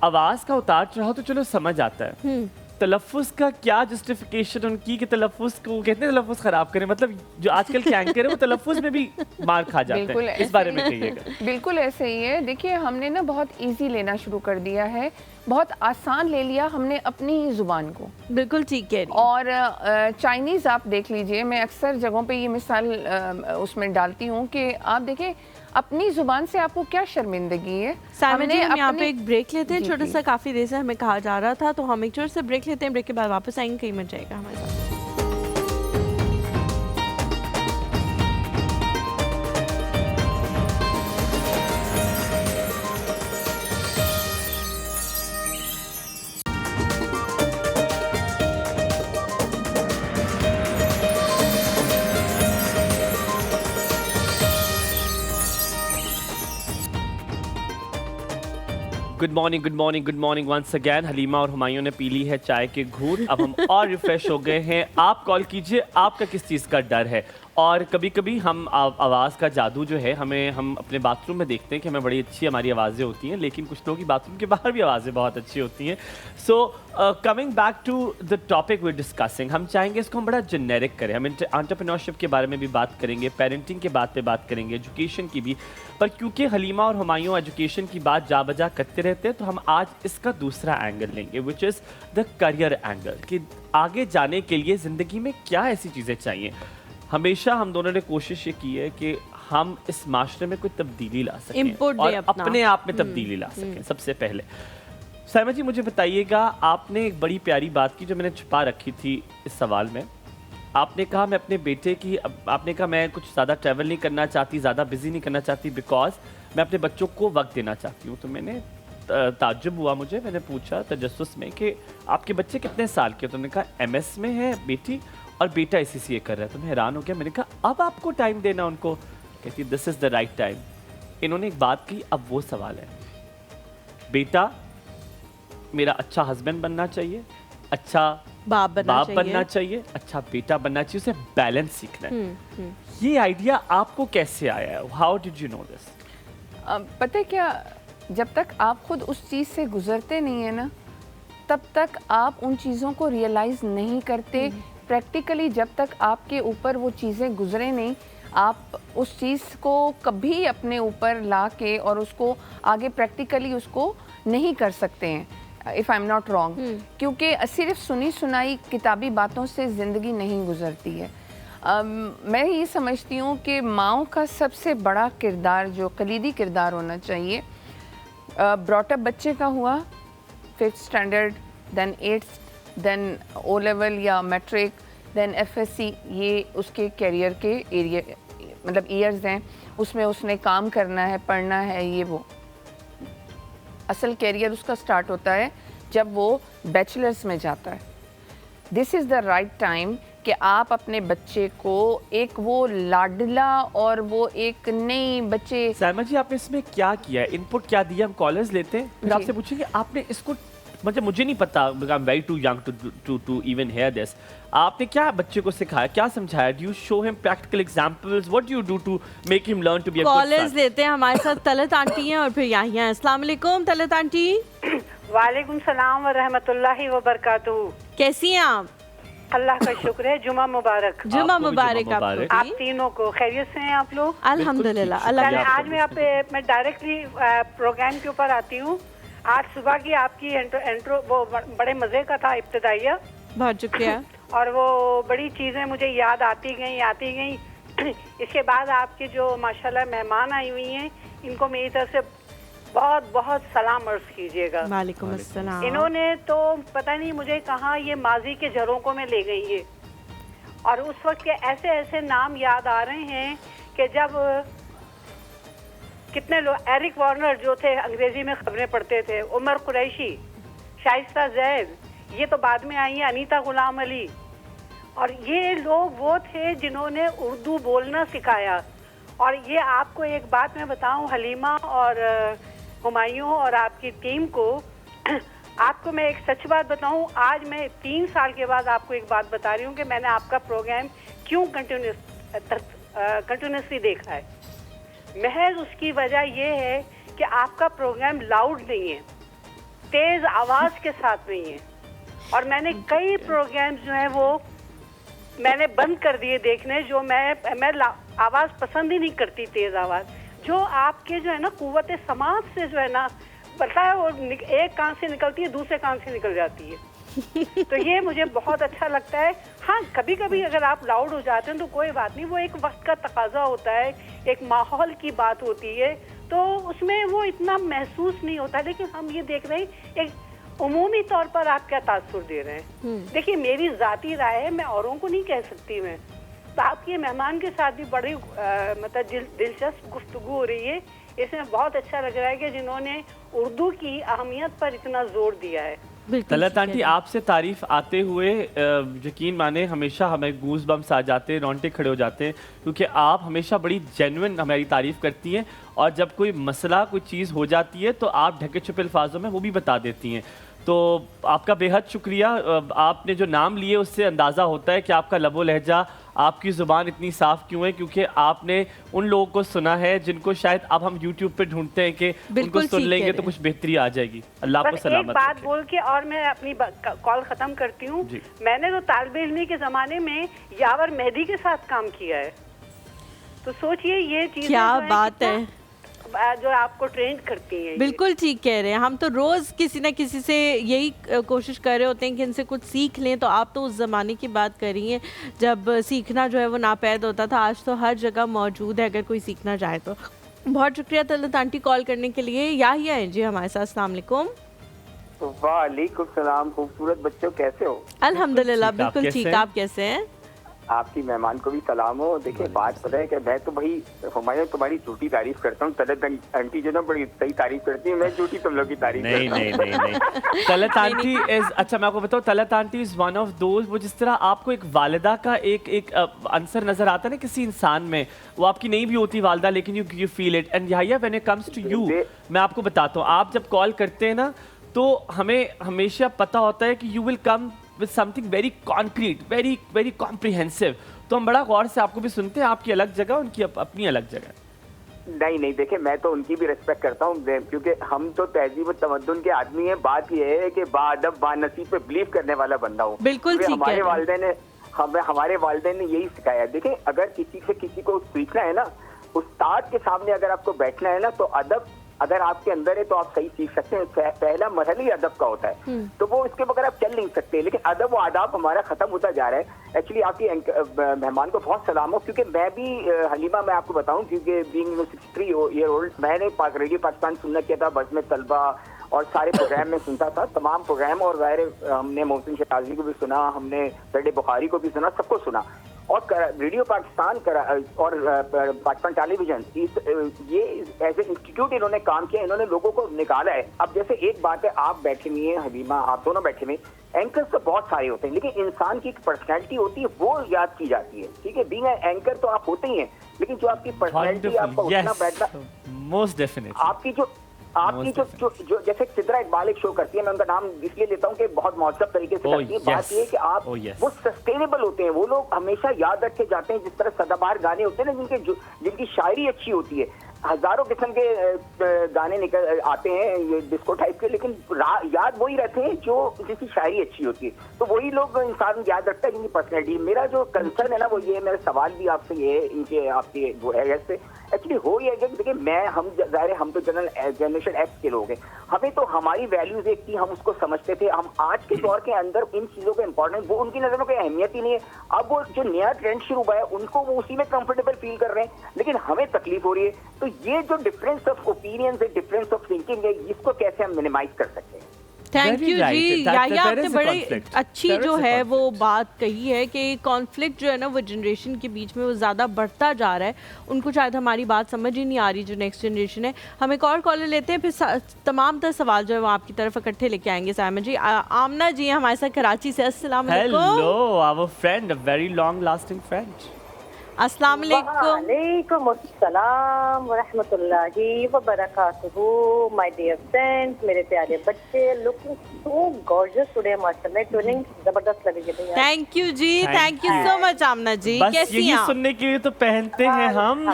आवाज़ का उतार चढ़ाव तो चलो समझ आता है, तलफ़ुज़ का क्या जस्टिफिकेशन उनकी कि तलफ़ुज़ को कहते हैं तलफ़ुज़ ख़राब करें, मतलब जो आजकल के एंकर है वो तलफ़ुज़ में भी मार खा जाते हैं। इस बारे में कहिएगा। बिल्कुल ऐसे ही है। देखिए, हमने ना बहुत इजी लेना शुरू कर दिया है, बहुत आसान ले लिया हमने अपनी ही ज़ुबान को। बिल्कुल ठीक है। और चाइनीज़ आप देख लीजिए, मैं अक्सर जगहों पे ये मिसाल उसमें डालती हूँ कि आप देखें अपनी जुबान से आपको क्या शर्मिंदगी है। हमने यहाँ पे एक ब्रेक लेते हैं छोटा सा, काफ़ी देर से हमें कहा जा रहा था, तो हम एक छोटा सा ब्रेक लेते हैं, ब्रेक के बाद वापस आएंगे, कहीं मत जाएगा हमारे साथ। Good morning once again. Halima और हुमायूं ने पी ली है चाय के घूंट, अब हम और रिफ्रेश हो गए हैं। आप कॉल कीजिए, आपका किस चीज़ का डर है। और कभी कभी हम आवाज़ का जादू जो है हम अपने बाथरूम में देखते हैं कि हमें बड़ी अच्छी हमारी आवाज़ें होती हैं, लेकिन कुछ लोगों की बाथरूम के बाहर भी आवाज़ें बहुत अच्छी होती हैं। So coming back to the topic we discussing, हम चाहेंगे इसको हम बड़ा जेनेरिक करें। हम एंटरप्रेन्योरशिप के बारे में भी बात करेंगे, पेरेंटिंग के बात पे बात करेंगे, एजुकेशन की भी। पर क्योंकि हलीमा और हुमायूं एजुकेशन की बात जा बजा करते रहते हैं, तो हम आज इसका दूसरा एंगल लेंगे, which is the career angle, कि आगे जाने के लिए ज़िंदगी में क्या ऐसी चीज़ें चाहिए। हमेशा हम दोनों ने कोशिश ये की है कि हम इस माशरे में कोई तब्दीली ला सकें और अपने आप में तब्दीली ला सकें। सबसे पहले साइमा जी मुझे बताइएगा, आपने एक बड़ी प्यारी बात की जो मैंने छुपा रखी थी इस सवाल में। आपने कहा मैं अपने बेटे की, आपने कहा मैं कुछ ज़्यादा ट्रैवल नहीं करना चाहती, ज़्यादा बिजी नहीं करना चाहती, बिकॉज मैं अपने बच्चों को वक्त देना चाहती हूँ। तो मैंने ताज्जुब हुआ मुझे, मैंने पूछा तजस्सुस में कि आपके बच्चे कितने साल के, तो उन्होंने कहा MS में है बेटी और बेटा ACCA कर रहा है। तो मैं हैरान हो गया, मैंने कहा अब आपको टाइम देना उनको? कहती this is the right time. इन्होंने एक बात की, अब वो सवाल है, बेटा मेरा अच्छा हस्बैंड बनना चाहिए, अच्छा बाप बनना चाहिए, अच्छा बेटा बनना चाहिए, उसे बैलेंस सीखना है। ये आइडिया आपको कैसे आया है? How did you know this? पता है क्या, जब तक आप खुद उस चीज़ से गुजरते नहीं है ना, तब तक आप उन चीज़ों को रियलाइज़ नहीं करते। प्रैक्टिकली जब तक आपके ऊपर वो चीज़ें गुजरे नहीं, आप उस चीज़ को कभी अपने ऊपर ला के और उसको आगे प्रैक्टिकली उसको नहीं कर सकते हैं, if I am not wrong. क्योंकि सिर्फ सुनी सुनाई किताबी बातों से ज़िंदगी नहीं गुजरती है। मैं ये समझती हूँ कि माँओं का सबसे बड़ा किरदार, जो कलीदी किरदार होना चाहिए, ब्रॉटअप बच्चे का हुआ 5th standard, then 8th, then O level या मैट्रिक, देन FSC, ये उसके कैरियर के एरिया मतलब ईयर्स हैं, उसमें उसने काम करना है, पढ़ना है, ये वो। असल कैरियर उसका स्टार्ट होता है जब वो बैचलर्स में जाता है। This is the right time कि आप अपने बच्चे को एक वो लाडला और वो एक नई बच्चे। साइमा जी, आपने इसमें क्या किया है, इनपुट क्या दिया? हम कॉलर्स लेते हैं, फिर जी। आपसे पूछेंगे आपने इसको, मतलब मुझे नहीं पता, I am very too young to even hear this. आपने क्या बच्चे को सिखाया, क्या समझाया? Do you show him practical examples? What do you do to make him learn to be a good callers son? लेते हैं, हमारे साथ तलत आंटी हैं और फिर याहिया हैं। अस्सलाम वालेकुम तलत आंटी। वालेकुम सलाम व रहमतुल्लाहि व बरकातुहू। कैसी हैं आप? अल्लाह का शुक्र है, जुमा मुबारक। जुमा आपको भी मुबारक जुमा मुबारक। आपको आप भी। तीनों को खैरियत से हैं आप लोग? अल्हम्दुलिल्लाह। बिल्कुल अल्लाह ठीक। आज मैं डायरेक्टली प्रोग्राम के ऊपर आती हूँ। आज सुबह की आपकी इंट्रो वो बड़े मज़े का था, इब्तदाइया, बहुत शुक्रिया। और वो बड़ी चीज़ें मुझे याद आती गई। इसके बाद आपके जो माशाल्लाह मेहमान आई हुई हैं, इनको मेरी तरफ से बहुत बहुत सलाम अर्ज कीजिएगा। वालेकुम अस्सलाम। इन्होंने तो पता नहीं मुझे कहाँ ये माजी के झरोकों में ले गई है, और उस वक्त के ऐसे ऐसे नाम याद आ रहे हैं कि जब कितने लोग, एरिक वार्नर जो थे अंग्रेजी में खबरें पढ़ते थे, उमर कुरैशी, शाइस्ता जैद, ये तो बाद में आई हैं, अनीता गुलाम अली, और ये लोग वो थे जिन्होंने उर्दू बोलना सिखाया। और ये आपको एक बात मैं बताऊं, हलीमा और हुमायूं और आपकी टीम को, आपको मैं एक सच बात बताऊं, आज मैं 3 साल के बाद आपको एक बात बता रही हूं कि मैंने आपका प्रोग्राम क्यों कंटिन्यूसली देखा है। महज उसकी वजह यह है कि आपका प्रोग्राम लाउड नहीं है, तेज़ आवाज़ के साथ नहीं है। और मैंने कई प्रोग्राम्स जो हैं वो मैंने बंद कर दिए देखने, जो मैं आवाज़ पसंद ही नहीं करती, तेज़ आवाज़। जो आपके जो है ना कुव्वत समाज से जो है ना, पता है वो एक कान से निकलती है, दूसरे कान से निकल जाती है। तो ये मुझे बहुत अच्छा लगता है। हाँ, कभी कभी अगर आप लाउड हो जाते हैं तो कोई बात नहीं, वो एक वक्त का तकाजा होता है, एक माहौल की बात होती है, तो उसमें वो इतना महसूस नहीं होता। लेकिन हम ये देख रहे हैं एक उमूमी तौर पर आप क्या तासुर दे रहे हैं। देखिए, मेरी ज़ाती राय है, मैं औरों को नहीं कह सकती। मैं तो आपके मेहमान के साथ भी बड़ी मतलब दिलचस्प गुफ्तगू हो रही है। इसमें बहुत अच्छा लग रहा है कि जिन्होंने उर्दू की अहमियत पर इतना जोर दिया है। तलत आंटी, आपसे तारीफ आते हुए यकीन माने हमेशा हमें गूज बम्स आ जाते हैं, रोंगटे खड़े हो जाते हैं, क्योंकि आप हमेशा बड़ी जेन्युइन हमारी तारीफ करती हैं, और जब कोई मसला कोई चीज़ हो जाती है तो आप ढके छुपे अल्फाजों में वो भी बता देती हैं। तो आपका बेहद शुक्रिया। आपने जो नाम लिए उससे अंदाज़ा होता है कि आपका लबो लहजा, आपकी ज़ुबान इतनी साफ़ क्यों है, क्योंकि आपने उन लोगों को सुना है जिनको शायद अब हम YouTube पे ढूंढते हैं कि उनको सुन लेंगे तो कुछ बेहतरी आ जाएगी। अल्लाह आपको बस सलामत एक बात रखे। बोल के और मैं अपनी कॉल ख़त्म करती हूँ। मैंने तो तालिब इल्मी के ज़माने में यावर मेहदी के साथ काम किया है, तो सोचिए ये चीज़ क्या बात है, जो आपको ट्रेंड करती हैं। बिल्कुल ठीक कह रहे हैं। हम तो रोज किसी ना किसी से यही कोशिश कर रहे होते हैं कि इनसे कुछ सीख लें। तो आप तो उस ज़माने की बात कर रही हैं जब सीखना जो है वो नापैद होता था, आज तो हर जगह मौजूद है अगर कोई सीखना चाहे तो। बहुत शुक्रिया तलत आंटी कॉल करने के लिए। याहिया है जी हमारे साथ। अस्सलाम वालेकुम। वालेकुम सलाम। खूबसूरत बच्चों, कैसे हो? अल्हम्दुलिल्लाह ठीक, आप बिल्कुल कैसे ठीक। हैं? आप कैसे हैं? आपकी मेहमान को भी सलाम हो। देखिए बात पता है कि मैं तो भाई हुमायूं तुम्हारी झूठी तारीफ करता हूँ, तलत आंटी जो ना बड़ी सही तारीफ करती है, मैं झूठी तुम लोग की तारीफ नहीं करता हूँ। नहीं नहीं नहीं तलत आंटी इज, अच्छा मैं आपको बताऊँ, Talat aunty is one of those, वो जिस तरह आपको एक वालिदा का एक आंसर नजर आता है ना किसी इंसान में, वो आपकी नहीं भी होती वालिदा, लेकिन you feel it. And Yahya when it comes to you, मैं आपको बताता हूँ, आप जब कॉल करते हैं ना तो हमें हमेशा पता होता है कि you will come with something very concrete, very very comprehensive, तो हम बड़ा गौर से आपको भी सुनते हैं। आपकी अलग जगह, उनकी अपनी अलग जगह। नहीं नहीं, देखिए मैं तो उनकी भी रिस्पेक्ट करता हूँ, क्योंकि हम तो तहजीब और तमद्दुन के आदमी हैं। बात यह है कि बाअदब बानसीब पे बिलीव करने वाला बंदा हूँ। बिल्कुल ठीक हमारे है। हमारे वालिदैन ने यही सिखाया। देखिए अगर किसी से किसी को सीखना है ना, उस्ताद के सामने अगर आपको बैठना है ना, तो अदब अगर आपके अंदर है तो आप सही सीख सकते हैं। पहला मरहला ही अदब का होता है, तो वो इसके बगैर आप चल नहीं सकते। लेकिन अदब व आदाब हमारा खत्म होता जा रहा है। एक्चुअली आपकी मेहमान को बहुत सलाम हो, क्योंकि मैं भी हलीमा, मैं आपको बताऊं, क्योंकि बीइंग 63 ईयर ओल्ड, मैंने रेडियो पाकिस्तान सुनना किया था, बस में तलबा और सारे प्रोग्राम में सुनता था, तमाम प्रोग्राम। और ज़ाहिर हमने मोहसिन शहबाजी को भी सुना, हमने सैयद बुखारी को भी सुना, सबको सुना। और रेडियो पाकिस्तान और पाकिस्तान टेलीविजन, ये एज ए इंस्टीट्यूट इन्होंने काम किया, इन्होंने लोगों को निकाला है। अब जैसे एक बात है, आप बैठे हुए हैं हलीमा, आप दोनों बैठे हुए, एंकर्स तो बहुत सारे होते हैं, लेकिन इंसान की एक पर्सनैलिटी होती है, वो याद की जाती है। ठीक है, बीइंग एंकर तो आप होते ही हैं, लेकिन जो आपकी पर्सनैलिटी, आपका उठना बैठना, मोस्ट डेफिनेटली आपकी जो जैसे सिद्रा इकबाल एक शो करती है, मैं उनका नाम इसलिए लेता हूँ कि बहुत मौसम तरीके से करती है। बात ये है कि आप वो सस्टेनेबल होते हैं, वो लोग हमेशा याद रखे जाते हैं। जिस तरह सदाबहार गाने होते हैं ना, जिनकी शायरी अच्छी होती है, हजारों किस्म के गाने निकल आते हैं ये डिस्को टाइप के, लेकिन याद वही रहते हैं जो जिसकी शायरी अच्छी होती है। तो वही लोग इंसान याद रखता है जिनकी पर्सनैलिटी। मेरा जो कंसर्न है ना, वो ये, मेरा सवाल भी आपसे ये है, इनके आपके वो है से एक्चुअली हो ये है कि देखिए हम तो जनरेशन एक्स के लोग हैं, हमें तो हमारी वैल्यूज एक थी, हम उसको समझते थे। हम आज के दौर के अंदर इन चीजों का इंपॉर्टेंस, वो उनकी नजरों में अहमियत ही नहीं है। अब वो जो नया ट्रेंड शुरू हुआ है, उनको वो उसी में कंफर्टेबल फील कर रहे हैं, लेकिन हमें तकलीफ हो रही है। तो ये जो डिफरेंस ऑफ ओपिनियंस है, डिफरेंस ऑफ थिंकिंग है, इसको कैसे हम मिनिमाइज कर सकते हैं? थैंक यू जी। याहिया आपने बड़ी अच्छी जो है वो बात कही है कि कॉन्फ्लिक्ट जो है ना, वो जनरेशन के बीच में वो ज़्यादा बढ़ता जा रहा है। उनको शायद हमारी बात समझ ही नहीं आ रही, जो नेक्स्ट जनरेशन है। हम एक और कॉलर लेते हैं, फिर तमाम तरह सवाल जो है वो आपकी तरफ इकट्ठे लेके आएंगे। साइमन जी, आमना जी हमारे साथ कराची से। अस्सलाम वालेकुम। Hello our friend, a very long lasting friend. अस्सलाम वालेकुम अस्सलाम व रहमतुल्लाहि व बरकातुहू। माय डियर फ्रेंड्स, मेरे प्यारे बच्चे, लुकिंग सो गॉर्जियस टुडे माशाल्लाह, ट्विनिंग जबरदस्त लग रही है। थैंक यू जी, thank you so much Aamna ji. बस कैसी यही हैं? सुनने के लिए तो पहनते हैं हम।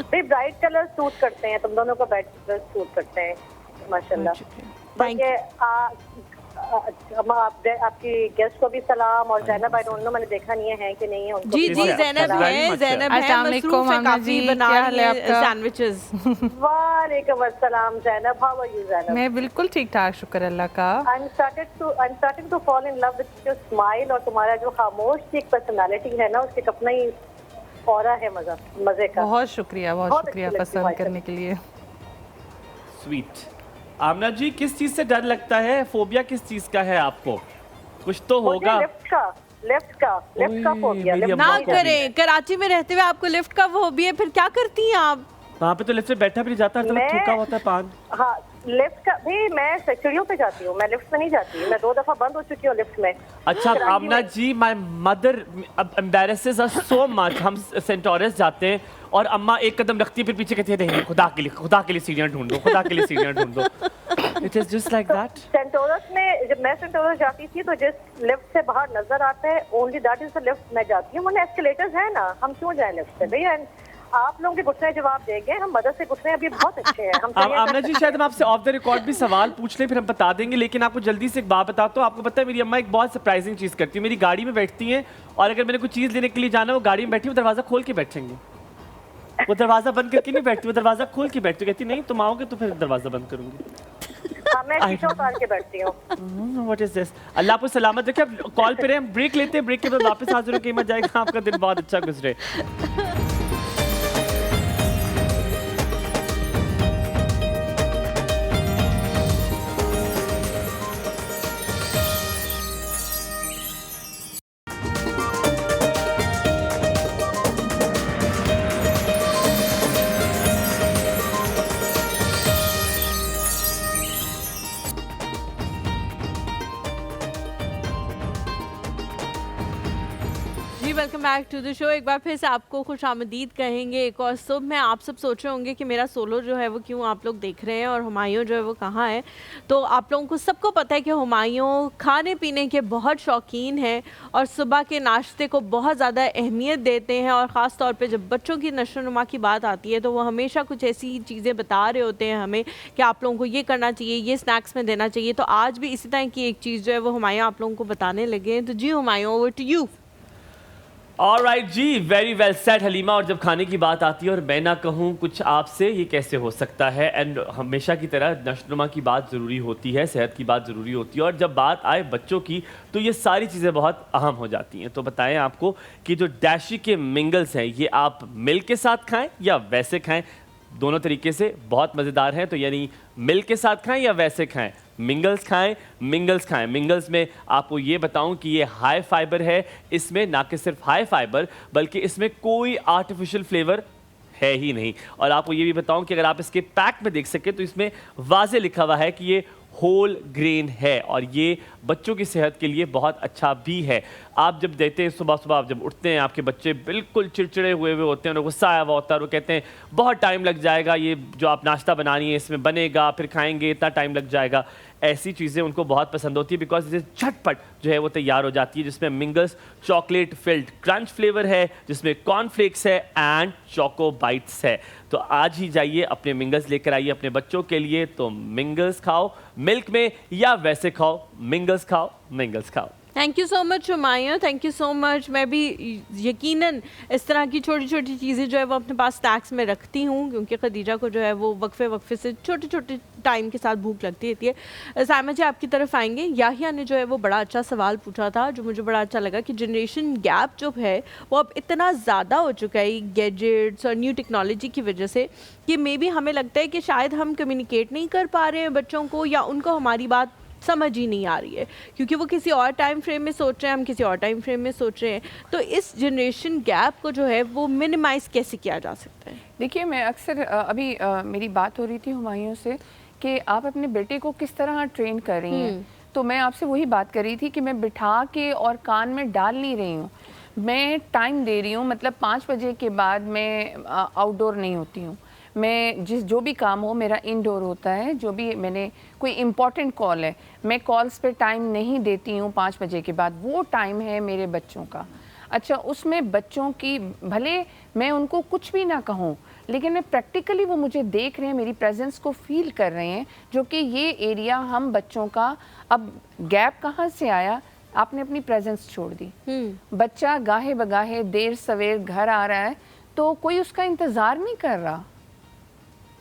भाई ब्राइट कलर सूट करते हैं, तुम दोनों को ब्राइट कलर सूट करते हैं माशाल्लाह। आपकी गेस्ट को भी सलाम, और जैनब आई डोंट नो, मैंने देखा नहीं है कि नहीं है उनको। जी जी, जैनब है, जैनब है, मसरूफ है काफी, बना रही है सैंडविचेस। वालेकुम अस्सलाम Zainab, how are you Zainab? मैं बिल्कुल ठीक ठाक, शुक्र अल्लाह का। I'm starting to fall in love with your smile, और तुम्हारा जो खामोश सी एक पर्सनालिटी है ना, उसके अपना ही ऑरा है, मजे का। बहुत शुक्रिया पसंद करने के लिए। स्वीट। आमना जी, किस चीज से डर लगता है? फोबिया किस चीज का है आपको? कुछ तो होगा। लिफ्ट का फोबिया। ना करें, कराची में रहते हुए आपको लिफ्ट का फोबिया है, फिर क्या करती हैं आप? वहाँ पे तो लिफ्ट से बैठा भी नहीं जाता, तो थूका होता है पान। हाँ, लिफ्ट का भी मैं सीढ़ियों पे जाती हूँ, मैं लिफ्ट में नहीं जाती। मैं 2 दफा बंद हो चुकी हूँ लिफ्ट में। अच्छा Aamna ji, my mother embarrasses us so much. हम सेंटोरस जाते हैं और अम्मा एक कदम रखती है, फिर पीछे कहती है नहीं, खुदा के लिए सीढ़ियाँ ढूंढ दो, खुदा के लिए सीढ़ियाँ ढूंढ दो। It is just like that. Centaurus में जब मैं सेंटोरस जाती थी, तो जिस लिफ्ट से बाहर नजर आता है, only that is the lift मैं जाती हूँ। वरना एस्केलेटर्स है ना, हम क्यों जाए लिफ्ट से भैया? आप लोगों के घुटने जवाब देंगे, हम मदद से घुटने अभी बहुत अच्छे हैं। हम आमना जी, शायद हम आपसे ऑफ द रिकॉर्ड भी सवाल पूछ लें, फिर हम बता देंगे। लेकिन आपको जल्दी से एक बात बताता हूँ। आपको पता है मेरी अम्मा एक बहुत सरप्राइजिंग चीज़ करती है। मेरी गाड़ी में बैठती हैं, और अगर मैंने कोई चीज़ लेने के लिए जाना, वो गाड़ी में बैठी, वो दरवाज़ा खोल के बैठेंगे। वो दरवाज़ा बंद करके नहीं बैठती, वो दरवाज़ा खोल के बैठती। कहती नहीं, तुम आओगे तो फिर दरवाज़ा बंद करूंगी। हाँ, मैं शीशा उतार के बैठती हूँ। What is this? अल्लाह आपको सलामत रखे। अब कॉल पे रहे, हम ब्रेक लेते हैं, ब्रेक के बाद वापस हाजिर होकर कीमत जाएगा। आपका दिन बहुत अच्छा गुजरे। जी welcome back to the show. एक बार फिर से आपको खुश आमदीद कहेंगे एक और सुबह में। आप सब सोच रहे होंगे कि मेरा सोलो जो है वो क्यों आप लोग देख रहे हैं और हुमायूं जो है वो कहाँ है। तो आप लोगों को सबको पता है कि हुमायूं खाने पीने के बहुत शौकीन हैं और सुबह के नाश्ते को बहुत ज़्यादा अहमियत देते हैं, और ख़ास तौर पे जब बच्चों की नशोनुमा की बात आती है तो वो हमेशा कुछ ऐसी चीज़ें बता रहे होते हैं हमें कि आप लोगों को ये करना चाहिए, ये स्नैक्स में देना चाहिए। तो आज भी इसी तरह की एक चीज़ जो है वो हुमायूं आप लोगों को बताने लगे हैं। तो जी Humayun, over to you. Alright जी, वेरी वेल सेड हलीमा। और जब खाने की बात आती है और मैं ना कहूँ कुछ आपसे, ये कैसे हो सकता है। एंड हमेशा की तरह नशोनुमा की बात ज़रूरी होती है, सेहत की बात ज़रूरी होती है, और जब बात आए बच्चों की तो ये सारी चीज़ें बहुत अहम हो जाती हैं। तो बताएं आपको कि जो डैशी के मिंगल्स हैं ये आप मिल्क के साथ खाएं या वैसे खाएं, दोनों तरीके से बहुत मज़ेदार हैं। तो यानी मिल्क के साथ खाएं या वैसे खाएं, मिंगल्स खाएं, मिंगल्स खाएं। मिंगल्स में आपको ये बताऊं कि ये हाई फाइबर है। इसमें ना कि सिर्फ हाई फाइबर बल्कि इसमें कोई आर्टिफिशियल फ्लेवर है ही नहीं। और आपको ये भी बताऊं कि अगर आप इसके पैक में देख सकें तो इसमें वाज़े लिखा हुआ है कि ये होल ग्रेन है और ये बच्चों की सेहत के लिए बहुत अच्छा भी है। आप जब देते हैं सुबह सुबह, आप जब उठते हैं आपके बच्चे बिल्कुल चिड़चिड़े हुए होते हैं, उन्हें गुस्सा आया हुआ होता है, वो कहते हैं बहुत टाइम लग जाएगा, ये जो आप नाश्ता बना रही है इसमें बनेगा, फिर खाएंगे, इतना टाइम लग जाएगा। ऐसी चीज़ें उनको बहुत पसंद होती है बिकॉज इसे झटपट जो है वो तैयार हो जाती है, जिसमें mingles chocolate field crunch flavour है, जिसमें कॉर्नफ्लेक्स है एंड चोको बाइट्स है। तो आज ही जाइए अपने मिंगल्स लेकर आइए अपने बच्चों के लिए। तो मिंगल्स खाओ मिल्क में या वैसे खाओ, मिंगल्स खाओ, मिंगल्स खाओ। Thank you so much Humayun, thank you so much. मैं भी यकीनन इस तरह की छोटी छोटी चीज़ें जो है वो अपने पास स्नैक्स में रखती हूँ, क्योंकि खदीजा को जो है वो वक्फे वक्फे से छोटे छोटे टाइम के साथ भूख लगती रहती है। साइमा जी आपकी तरफ आएंगे। याहिया ने जो है वो बड़ा अच्छा सवाल पूछा था जो मुझे बड़ा अच्छा लगा कि जनरेशन गैप जो है वो अब इतना ज़्यादा हो चुका है गैजेट्स और न्यू टेक्नोलॉजी की वजह से कि मे बी हमें लगता है कि शायद हम कम्युनिकेट नहीं कर पा रहे हैं बच्चों को, या उनको हमारी बात समझ ही नहीं आ रही है क्योंकि वो किसी और टाइम फ्रेम में सोच रहे हैं, हम किसी और टाइम फ्रेम में सोच रहे हैं। तो इस जनरेशन गैप को जो है वो मिनिमाइज़ कैसे किया जा सकता है? देखिए, मैं अक्सर अभी मेरी बात हो रही थी हुमायूं से कि आप अपने बेटे को किस तरह ट्रेन कर रही हैं, तो मैं आपसे वही बात कर रही थी कि मैं बिठा के और कान में डाल नहीं रही हूँ, मैं टाइम दे रही हूँ। मतलब 5 बजे के बाद मैं आउटडोर नहीं होती हूँ। मैं जो भी काम हो मेरा इंडोर होता है। जो भी मैंने कोई इम्पॉर्टेंट कॉल है, मैं कॉल्स पे टाइम नहीं देती हूँ 5 बजे के बाद। वो टाइम है मेरे बच्चों का। अच्छा, उसमें बच्चों की भले मैं उनको कुछ भी ना कहूँ, लेकिन मैं प्रैक्टिकली वो मुझे देख रहे हैं, मेरी प्रेजेंस को फील कर रहे हैं, जो कि ये एरिया हम बच्चों का। अब गैप कहाँ से आया? आपने अपनी प्रेजेंस छोड़ दी। बच्चा गाहे बगाहे देर सवेर घर आ रहा है तो कोई उसका इंतज़ार नहीं कर रहा।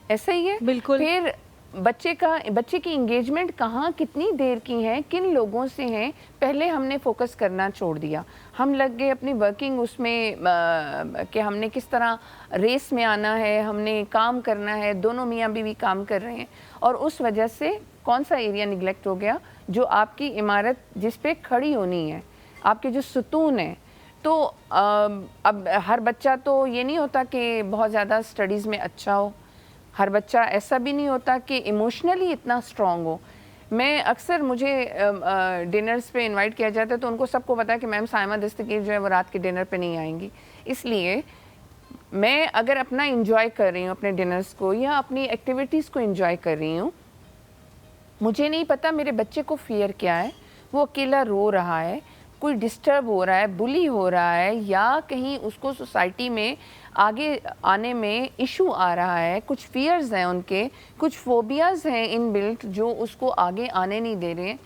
ऐसा ही है बिल्कुल। फिर बच्चे की इंगेजमेंट कहाँ, कितनी देर की है, किन लोगों से हैं, पहले हमने फोकस करना छोड़ दिया। हम लग गए अपनी वर्किंग उसमें कि हमने किस तरह रेस में आना है, हमने काम करना है, दोनों मियाँ बीवी काम कर रहे हैं, और उस वजह से कौन सा एरिया निगलेक्ट हो गया? जो आपकी इमारत जिस पे खड़ी होनी है, आपके जो सुतून है। तो अब हर बच्चा तो ये नहीं होता कि बहुत ज़्यादा स्टडीज़ में अच्छा हो, हर बच्चा ऐसा भी नहीं होता कि इमोशनली इतना स्ट्रॉन्ग हो। मैं अक्सर मुझे डिनर्स पे इनवाइट किया जाता है तो उनको सबको पता है कि मैम साइमा दस्तगीर जो है वो रात के डिनर पे नहीं आएंगी। इसलिए मैं अगर अपना इंजॉय कर रही हूँ अपने डिनर्स को या अपनी एक्टिविटीज़ को इंजॉय कर रही हूँ, मुझे नहीं पता मेरे बच्चे को फियर क्या है, वो अकेला रो रहा है, कोई डिस्टर्ब हो रहा है, बुली हो रहा है, या कहीं उसको सोसाइटी में आगे आने में इशू आ रहा है, कुछ फियर्स हैं उनके, कुछ फोबियाज़ हैं इनबिल्ट जो उसको आगे आने नहीं दे रहे हैं।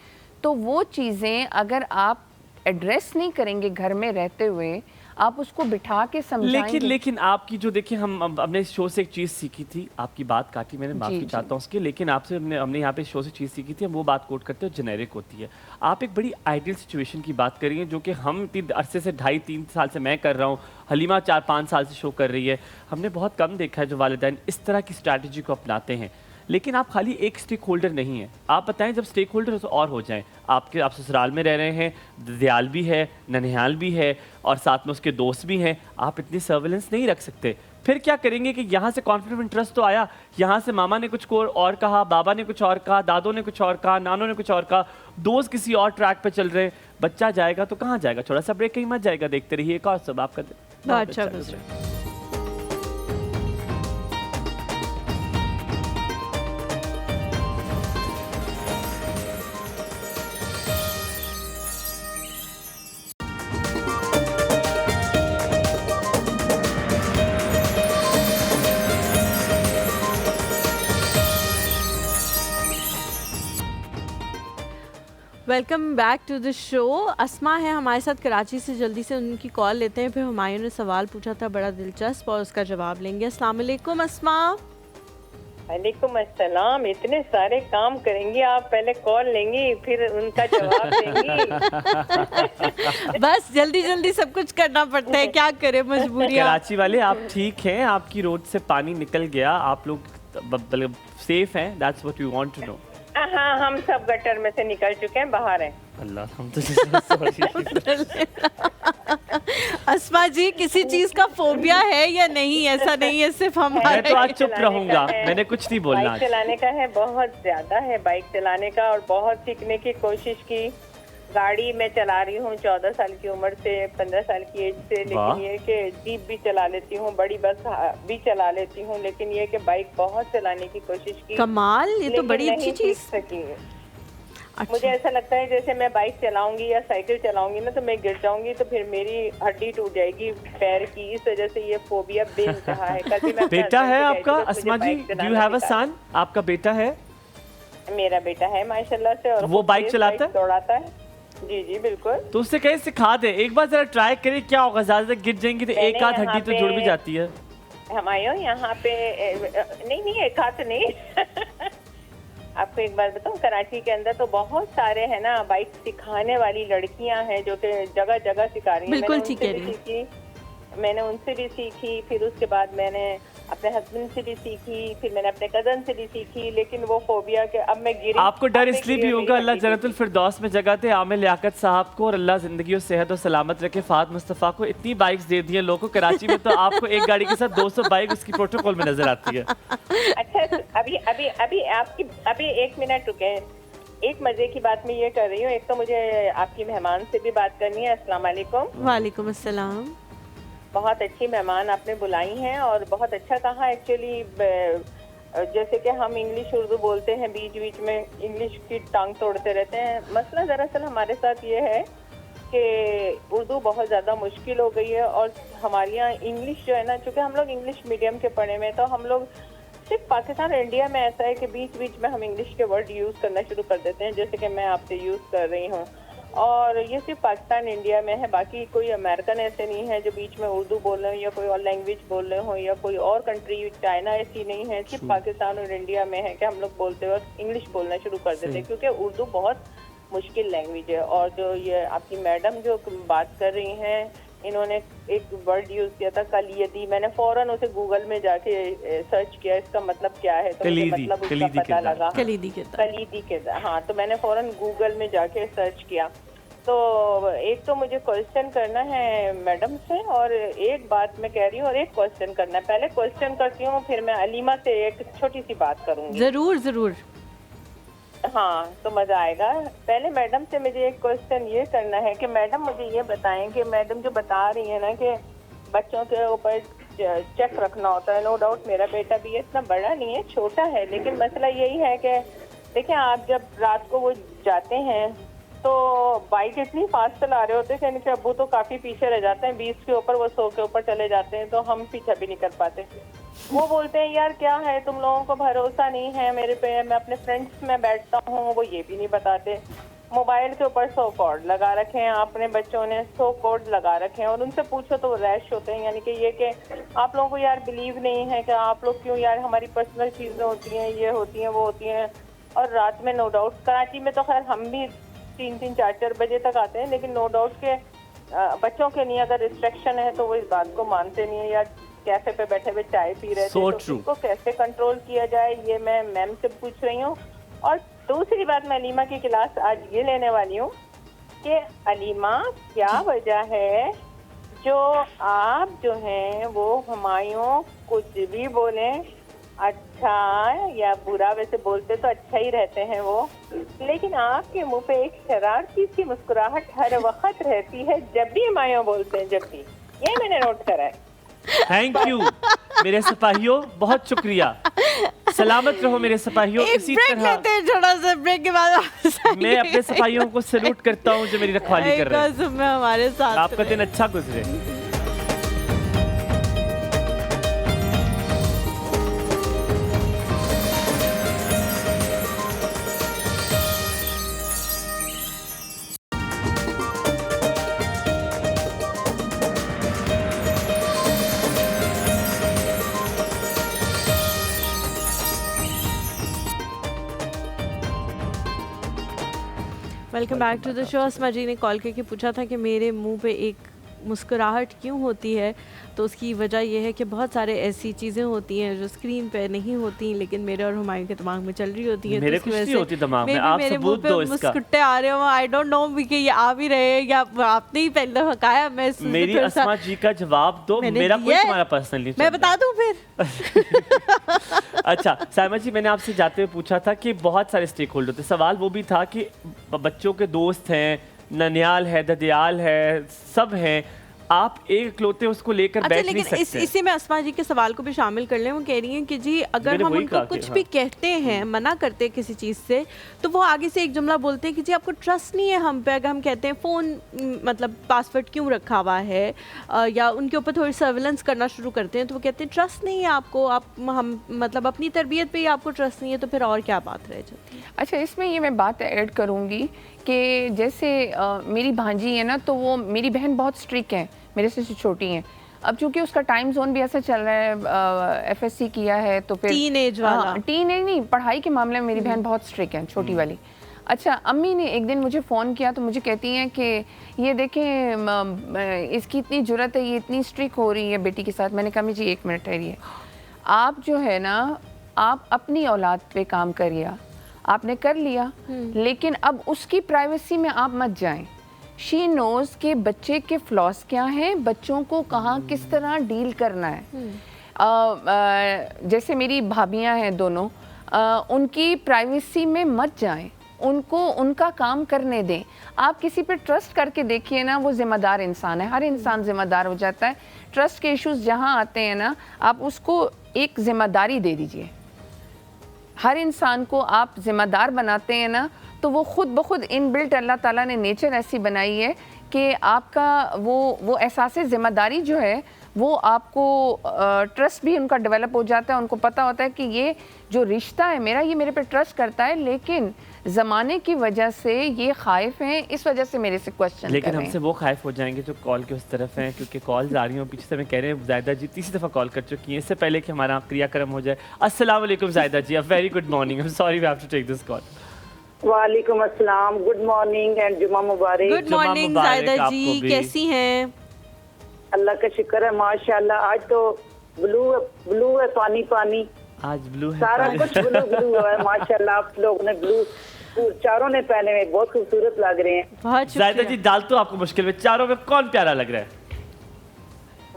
तो वो चीज़ें अगर आप एड्रेस नहीं करेंगे घर में रहते हुए, आप उसको बिठा के समझाएंगे। लेकिन आपकी जो, देखिए हम अपने शो से एक चीज़ सीखी थी, आपकी बात काटी मैंने, माफ़ी चाहता हूँ उसके, लेकिन आपसे हमने यहाँ पे शो से चीज़ सीखी थी, हम वो बात कोट करते हो जेनेरिक होती है। आप एक बड़ी आइडियल सिचुएशन की बात करिए जो कि हम 3 अरसे से 2.5-3 साल से मैं कर रहा हूँ, हलीमा 4-5 साल से शो कर रही है। हमने बहुत कम देखा है जो वालिदैन इस तरह की स्ट्रैटेजी को अपनाते हैं। लेकिन आप खाली एक स्टेक होल्डर नहीं है, आप बताएं जब स्टेक होल्डर तो और हो जाएं। आप ससुराल में रह रहे हैं, ददियाल भी है, ननिहाल भी है और साथ में उसके दोस्त भी हैं, आप इतनी सर्विलेंस नहीं रख सकते। फिर क्या करेंगे कि यहाँ से कॉन्फ्लिक्ट ऑफ इंटरेस्ट तो आया, यहाँ से मामा ने कुछ और कहा, बाबा ने कुछ और कहा, दादों ने कुछ और कहा, नानों ने कुछ और कहा, दोस्त किसी और ट्रैक पे चल रहे हैं, बच्चा जाएगा तो कहाँ जाएगा, थोड़ा सा ब्रेक कहीं मत जाएगा। देखते रहिए एक और सब आपका दिन बहुत अच्छा गुजरे। Welcome back to the show. Asma है हमारे साथ कराची से, जल्दी से उनकी कॉल लेते हैं। फिर हुमायूं ने सवाल पूछा था बड़ा दिलचस्प और उसका जवाब लेंगे। अस्सलाम वालेकुम अस्मा। वालेकुम अस्सलाम। इतने सारे काम करेंगी आप, पहले कॉल लेंगी फिर उनका जवाब देंगी। बस जल्दी जल्दी सब कुछ करना पड़ता है, क्या करें, मजबूरियां। कराची वाले आप ठीक हैं, आपकी रोड से पानी निकल गया, आप लोग मतलब सेफ हैं, that's what we want to know. हाँ, हम सब गटर में से निकल चुके हैं, बाहर हैं। अल्लाह हम तो सॉरी। अस्मा जी किसी चीज का फोबिया है या नहीं? ऐसा नहीं है सिर्फ हमारा। मैं तो आज चुप रहूंगा, मैंने कुछ नहीं बोलना। बाइक चलाने का है, बहुत ज्यादा है बाइक चलाने का, और बहुत सीखने की कोशिश की। गाड़ी मैं चला रही हूँ 14 साल की उम्र से, 15 साल की एज से, लेकिन ये कि जीप भी चला लेती हूँ, बड़ी बस भी चला लेती हूँ, लेकिन ये कि बाइक बहुत चलाने की कोशिश की। कमाल, ये तो बड़ी अच्छी चीज। अच्छा। मुझे ऐसा लगता है जैसे मैं बाइक चलाऊंगी या साइकिल चलाऊंगी ना, तो मैं गिर जाऊंगी तो फिर मेरी हड्डी टूट जाएगी पैर की। इस वजह से ये फोबिया बेइंतहा है। कल भी मैं बेटा है आपका अस्मा जी? डू यू हैव अ सन? आपका बेटा है? मेरा बेटा है माशाल्लाह से, और वो बाइक चलाता है, दौड़ाता है। जी जी बिल्कुल। तो उससे कहीं सिखा दे, एक बार जरा ट्राई करिए, क्या होगा, ज्यादा गिर जाएंगी तो एक आध हड्डी तो जुड़ भी जाती है। हमारे यहाँ पे नहीं एक हाथ नहीं। आपको एक बात बताऊं, कराची के अंदर तो बहुत सारे है ना बाइक सिखाने वाली लड़कियां हैं जो कि जगह जगह सिखा रही हैं। बिल्कुल ठीक है। मैंने उनसे भी सीखी, फिर उसके बाद मैंने अपने हस्बैंड से भी सीखी, फिर मैंने अपने कजन से भी सीखी, लेकिन वो फोबिया के अब मैं गिरी। आपको डर इसलिए भी होगा, अल्लाह जन्नतुल फिरदौस में जगह दे आमिर लियाकत साहब को, और अल्लाह जिंदगी और सेहत और सलामत रखे। फात मुस्तफ़ा को इतनी बाइक्स दे दी हैं लोगों को कराची में, तो आपको एक गाड़ी के साथ 200 बाइक उसकी प्रोटोकॉल में नजर आती है। अच्छा अभी 1 मिनट रुके। एक मजे की बात मैं ये कर रही हूँ, एक तो मुझे आपकी मेहमान से भी बात करनी है। अस्सलाम वालेकुम। वालेकुम अस्सलाम। बहुत अच्छी मेहमान आपने बुलाई हैं और बहुत अच्छा कहा। एक्चुअली जैसे कि हम इंग्लिश उर्दू बोलते हैं, बीच बीच में इंग्लिश की टांग तोड़ते रहते हैं। मसला दरअसल हमारे साथ ये है कि उर्दू बहुत ज़्यादा मुश्किल हो गई है, और हमारे यहाँ इंग्लिश जो है ना, चूँकि हम लोग इंग्लिश मीडियम के पढ़े में, तो हम लोग सिर्फ पाकिस्तान और इंडिया में ऐसा है कि बीच बीच में हम इंग्लिश के वर्ड यूज़ करना शुरू कर देते हैं, जैसे कि मैं आपसे यूज़ कर रही हूँ। और ये सिर्फ पाकिस्तान इंडिया में है, बाकी कोई अमेरिकन ऐसे नहीं है जो बीच में उर्दू बोल रहे हो या कोई और लैंग्वेज बोल रहे हो, या कोई और कंट्री चाइना ऐसी नहीं है। सिर्फ पाकिस्तान और इंडिया में है कि हम लोग बोलते वक्त इंग्लिश बोलना शुरू कर देते हैं, क्योंकि उर्दू बहुत मुश्किल लैंग्वेज है। और जो ये आपकी मैडम जो बात कर रही हैं, इन्होंने एक वर्ड यूज किया था कलीदी, मैंने फौरन उसे गूगल में जाके सर्च किया इसका मतलब क्या है, तो मुझे मतलब उसका पता लगा कलीदी किरदार। हाँ, तो मैंने फौरन गूगल में जाके सर्च किया। तो एक तो मुझे क्वेश्चन करना है मैडम से, और एक बात मैं कह रही हूँ और एक क्वेश्चन करना है। पहले क्वेश्चन करती हूँ, फिर मैं अलीमा से एक छोटी सी बात करूँगी। जरूर जरूर। हाँ, तो मजा आएगा। पहले मैडम से मुझे एक क्वेश्चन ये करना है कि मैडम मुझे ये बताएं कि मैडम जो बता रही है ना कि बच्चों के ऊपर चेक रखना होता है, नो डाउट मेरा बेटा भी इतना बड़ा नहीं है, छोटा है, लेकिन मसला यही है कि देखिए आप जब रात को वो जाते हैं तो बाइक इतनी फास्ट चला रहे होते हैं कि इनके अब्बू तो काफ़ी पीछे रह जाते हैं, 20 के ऊपर वो 100 के ऊपर चले जाते हैं, तो हम पीछा भी नहीं कर पाते। वो बोलते हैं यार क्या है तुम लोगों को भरोसा नहीं है मेरे पे, मैं अपने फ्रेंड्स में बैठता हूँ, वो ये भी नहीं बताते। मोबाइल के ऊपर 100 कोड लगा रखे हैं अपने बच्चों ने, 100 कोड लगा रखे हैं, और उनसे पूछो तो रैश होते हैं। यानी कि ये कि आप लोगों को यार बिलीव नहीं है कि आप लोग क्यों यार, हमारी पर्सनल चीज़ें होती हैं, ये होती हैं, वो होती हैं। और रात में नो डाउट कराची में तो खैर हम भी 3-3, 4-4 बजे तक आते हैं, लेकिन नो डाउट के बच्चों के नहीं अगर रिस्ट्रिक्शन है तो वो इस बात को मानते नहीं है, या कैफे पे बैठे हुए चाय पी रहे थे, तो इसको कैसे कंट्रोल किया जाए ये मैं मैम से पूछ रही हूँ। और दूसरी बात मैं अलीमा की क्लास आज ये लेने वाली हूँ कि अलीमा क्या वजह है जो आप जो हैं वो हुमायूं कुछ भी बोलें अच्छा या बुरा, वैसे बोलते तो अच्छा ही रहते हैं वो, लेकिन आपके मुंह पे एक शरारती सी मुस्कुराहट हर वक्त रहती है जब भी माया बोलते हैं, जब भी। ये मैंने नोट करा है। थैंक यू मेरे सिपाहियों, बहुत शुक्रिया। सलामत रहो मेरे सिपाहियों। एक इसी ब्रेक तरह लेते हैं, थोड़ा सा ब्रेक के बाद वापस आएंगे। मैं अपने सिपाहियों को सैल्यूट करता हूँ जो मेरी रखवाली कर रहे हैं। कसम में हमारे साथ आपका दिन अच्छा गुजरे। Welcome back to the show. Asma ji ने कॉल करके पूछा था कि मेरे मुंह पे एक मुस्कुराहट क्यों होती है, तो उसकी वजह यह है कि बहुत सारे ऐसी चीज़ें होती हैं जो स्क्रीन पे नहीं होती लेकिन मेरे और हुमायूं के दिमाग में चल रही होती है। मेरे तो कुछ नहीं होती दिमाग में, आप मेरे मुंह सबूत पे दो इसका। मुस्कुट्टे आ रहे हो, आई डोंट नो कि ये आ भी रहे हैं या आपने ही पहले दफा कहा। मैं मेरी अस्मा जी का जवाब दो, मेरा कोई तुम्हारा पर्सनल नहीं। मैं बता दूं फिर। अच्छा साइमा जी, मैंने आपसे जाते हुए पूछा था कि बहुत सारे स्टेक होल्डर थे, सवाल वो भी था कि बच्चों के दोस्त हैं, ननियाल है, ददियाल है, सब हैं, आप एक इकलौते उसको लेकर अच्छा, बैठ नहीं लेकिन सकते। इसी में अस्मा जी के सवाल को भी शामिल कर लें। वो कह रही हैं कि जी अगर मैंने हम वही उनको कहा कि कुछ हाँ। भी कहते हैं, मना करते हैं किसी चीज़ से, तो वो आगे से एक जुमला बोलते हैं कि जी आपको ट्रस्ट नहीं है हम पे। अगर हम कहते हैं फ़ोन मतलब पासवर्ड क्यों रखा हुआ है, या उनके ऊपर थोड़ी सर्विलेंस करना शुरू करते हैं, तो वो कहते हैं ट्रस्ट नहीं है आपको, आप हम मतलब अपनी तरबियत पे ही आपको ट्रस्ट नहीं है, तो फिर और क्या बात रह जाती है। अच्छा, इसमें ये मैं बात ऐड करूँगी कि जैसे मेरी भांजी है ना, तो वो मेरी बहन बहुत स्ट्रिक्ट है, मेरे से छोटी हैं। अब चूंकि उसका टाइम जोन भी ऐसा चल रहा है, FSC किया है, तो फिर टीनेज वाला। टीनेज नहीं, पढ़ाई के मामले में मेरी बहन बहुत स्ट्रिक्ट है, छोटी वाली। अच्छा, अम्मी ने एक दिन मुझे फ़ोन किया तो मुझे कहती हैं कि ये देखें इसकी इतनी ज़रूरत है, ये इतनी स्ट्रिक्ट हो रही है बेटी के साथ। मैंने कहा जी एक मिनट ठहरिए, आप जो है ना, आप अपनी औलाद पे काम करिए, आपने कर लिया, लेकिन अब उसकी प्राइवेसी में आप मत जाएं। शी नोज़ के बच्चे के फ्लॉस क्या हैं, बच्चों को कहाँ किस तरह डील करना है। जैसे मेरी भाभियाँ हैं दोनों, उनकी प्राइवेसी में मत जाएं, उनको उनका काम करने दें। आप किसी पे ट्रस्ट करके देखिए ना, वो ज़िम्मेदार इंसान है, हर इंसान ज़िम्मेदार हो जाता है। ट्रस्ट के इश्यूज़ जहाँ आते हैं ना, आप उसको एक ज़िम्मेदारी दे दीजिए। हर इंसान को आप ज़िम्मेदार बनाते हैं ना, तो वो खुद ब खुद इनबिल्ट अल्लाह ताला ने नेचर ऐसी बनाई है कि आपका वो एहसास ज़िम्मेदारी जो है वो आपको ट्रस्ट भी उनका डेवलप हो जाता है। उनको पता होता है कि ये जो रिश्ता है मेरा, ये मेरे पे ट्रस्ट करता है, लेकिन ज़माने की वजह से ये खाइफ हैं, इस वजह से मेरे से क्वेश्चन लेकिन हमसे वो खाइफ हो जाएंगे जो कॉल के उस तरफ हैं, क्योंकि कॉल्स आ रही हैं पीछे से। मैं कह रहे हैं जायदा जी तीसरी दफ़ा कॉल कर चुकी हैं, इससे पहले कि हमारा क्रियाक्रम हो जाए। अस्सलाम वालेकुम Zaida ji, a very good morning. I am sorry we have to take this call. वालेकुम अस्सलाम, गुड मॉर्निंग एंड जुमा मुबारक। गुड मॉर्निंग जायदा जी, कैसी हैं? अल्लाह का शुक्र है, माशाल्लाह। आज तो ब्लू है, पानी पानी, आज ब्लू है, सारा कुछ ब्लू है माशाल्लाह। आप लोगों ने ब्लू चारों ने पहने हुए बहुत खूबसूरत लग रहे हैं। बहुत जायदा जी डाल तो आपको मुश्किल में, चारों में कौन प्यारा लग रहा है?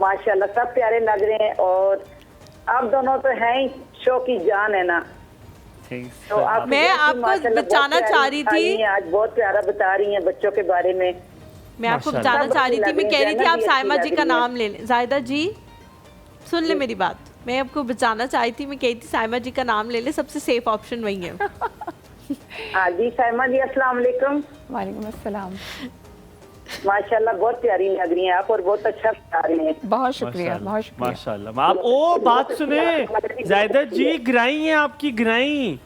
माशाल्लाह सब प्यारे लग रहे हैं, और आप दोनों तो हैं ही शो की जान है ना। तो आप मैं आपको बचाना चाह रही थी, आज बहुत प्यारा बता रही हैं बच्चों के बारे में। मैं आपको बताना चाह रही थी, मैं कह रही थी आप साइमा जी का नाम ले लें। जायदा जी सुन ले मेरी बात, मैं आपको बचाना चाही थी, मैं कही थी साइमा जी का नाम ले ले, सबसे सेफ ऑप्शन वही है। हाँ जी साइमा जी, अस्सलाम वालेकुम। वालेकुम अस्सलाम। माशाल्लाह बहुत प्यारी लग रही हैं आप, और बहुत अच्छा बता रही हैं। बहुत शुक्रिया, बहुत शुक्रिया। माशाल्लाह। आप ओ बात सुने, जायदा जी ग्राई हैं आपकी, ग्राई।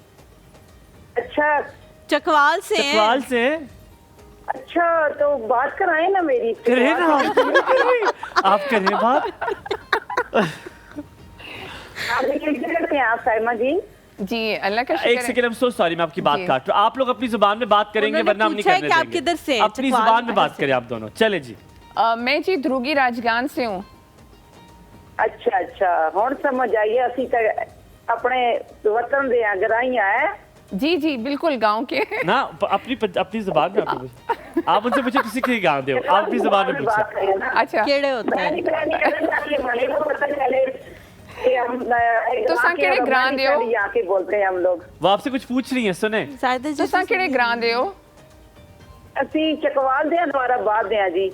अच्छा, चकवाल से हैं। चकवाल से हैं? अच्छा, तो बात कराएं ना मेरी। करें ना आप करें बात। आप साइमा जी जी अल्लाह का शुक्र है। एक सेकंड, I'm so sorry, मैं आपकी बात काट रहा हूँ। आप लोग अपनी जुबान में बात करेंगे, उन्होंने वरना हम नहीं पूछा है करने कि आप देंगे। किधर से हैं? अपनी चकवाल जुबान में कहाँ बात से? करें आप दोनों। चले जी। मैं जी ध्रुगी राजगान से हूँ। अच्छा अच्छा, हुण समझ आई है। असी अपने वतन दे ग्राइयां है। जी जी बिल्कुल, गांव के ना अपनी जुबान में आप उनसे पूछे किसी के गाँव दे, आप अपनी जुबान में पूछे। अच्छा केड़े होते हैं? कि हम तुसां केड़े ग्रां दे हो? यहाँ के बोलते हैं हम लोग। वो आपसे कुछ पूछ रही हैं, सुने। शायद तुसां केड़े ग्रां दे हो? ਅਸੀਂ चकवाल दे अनवाराबाद दे जी।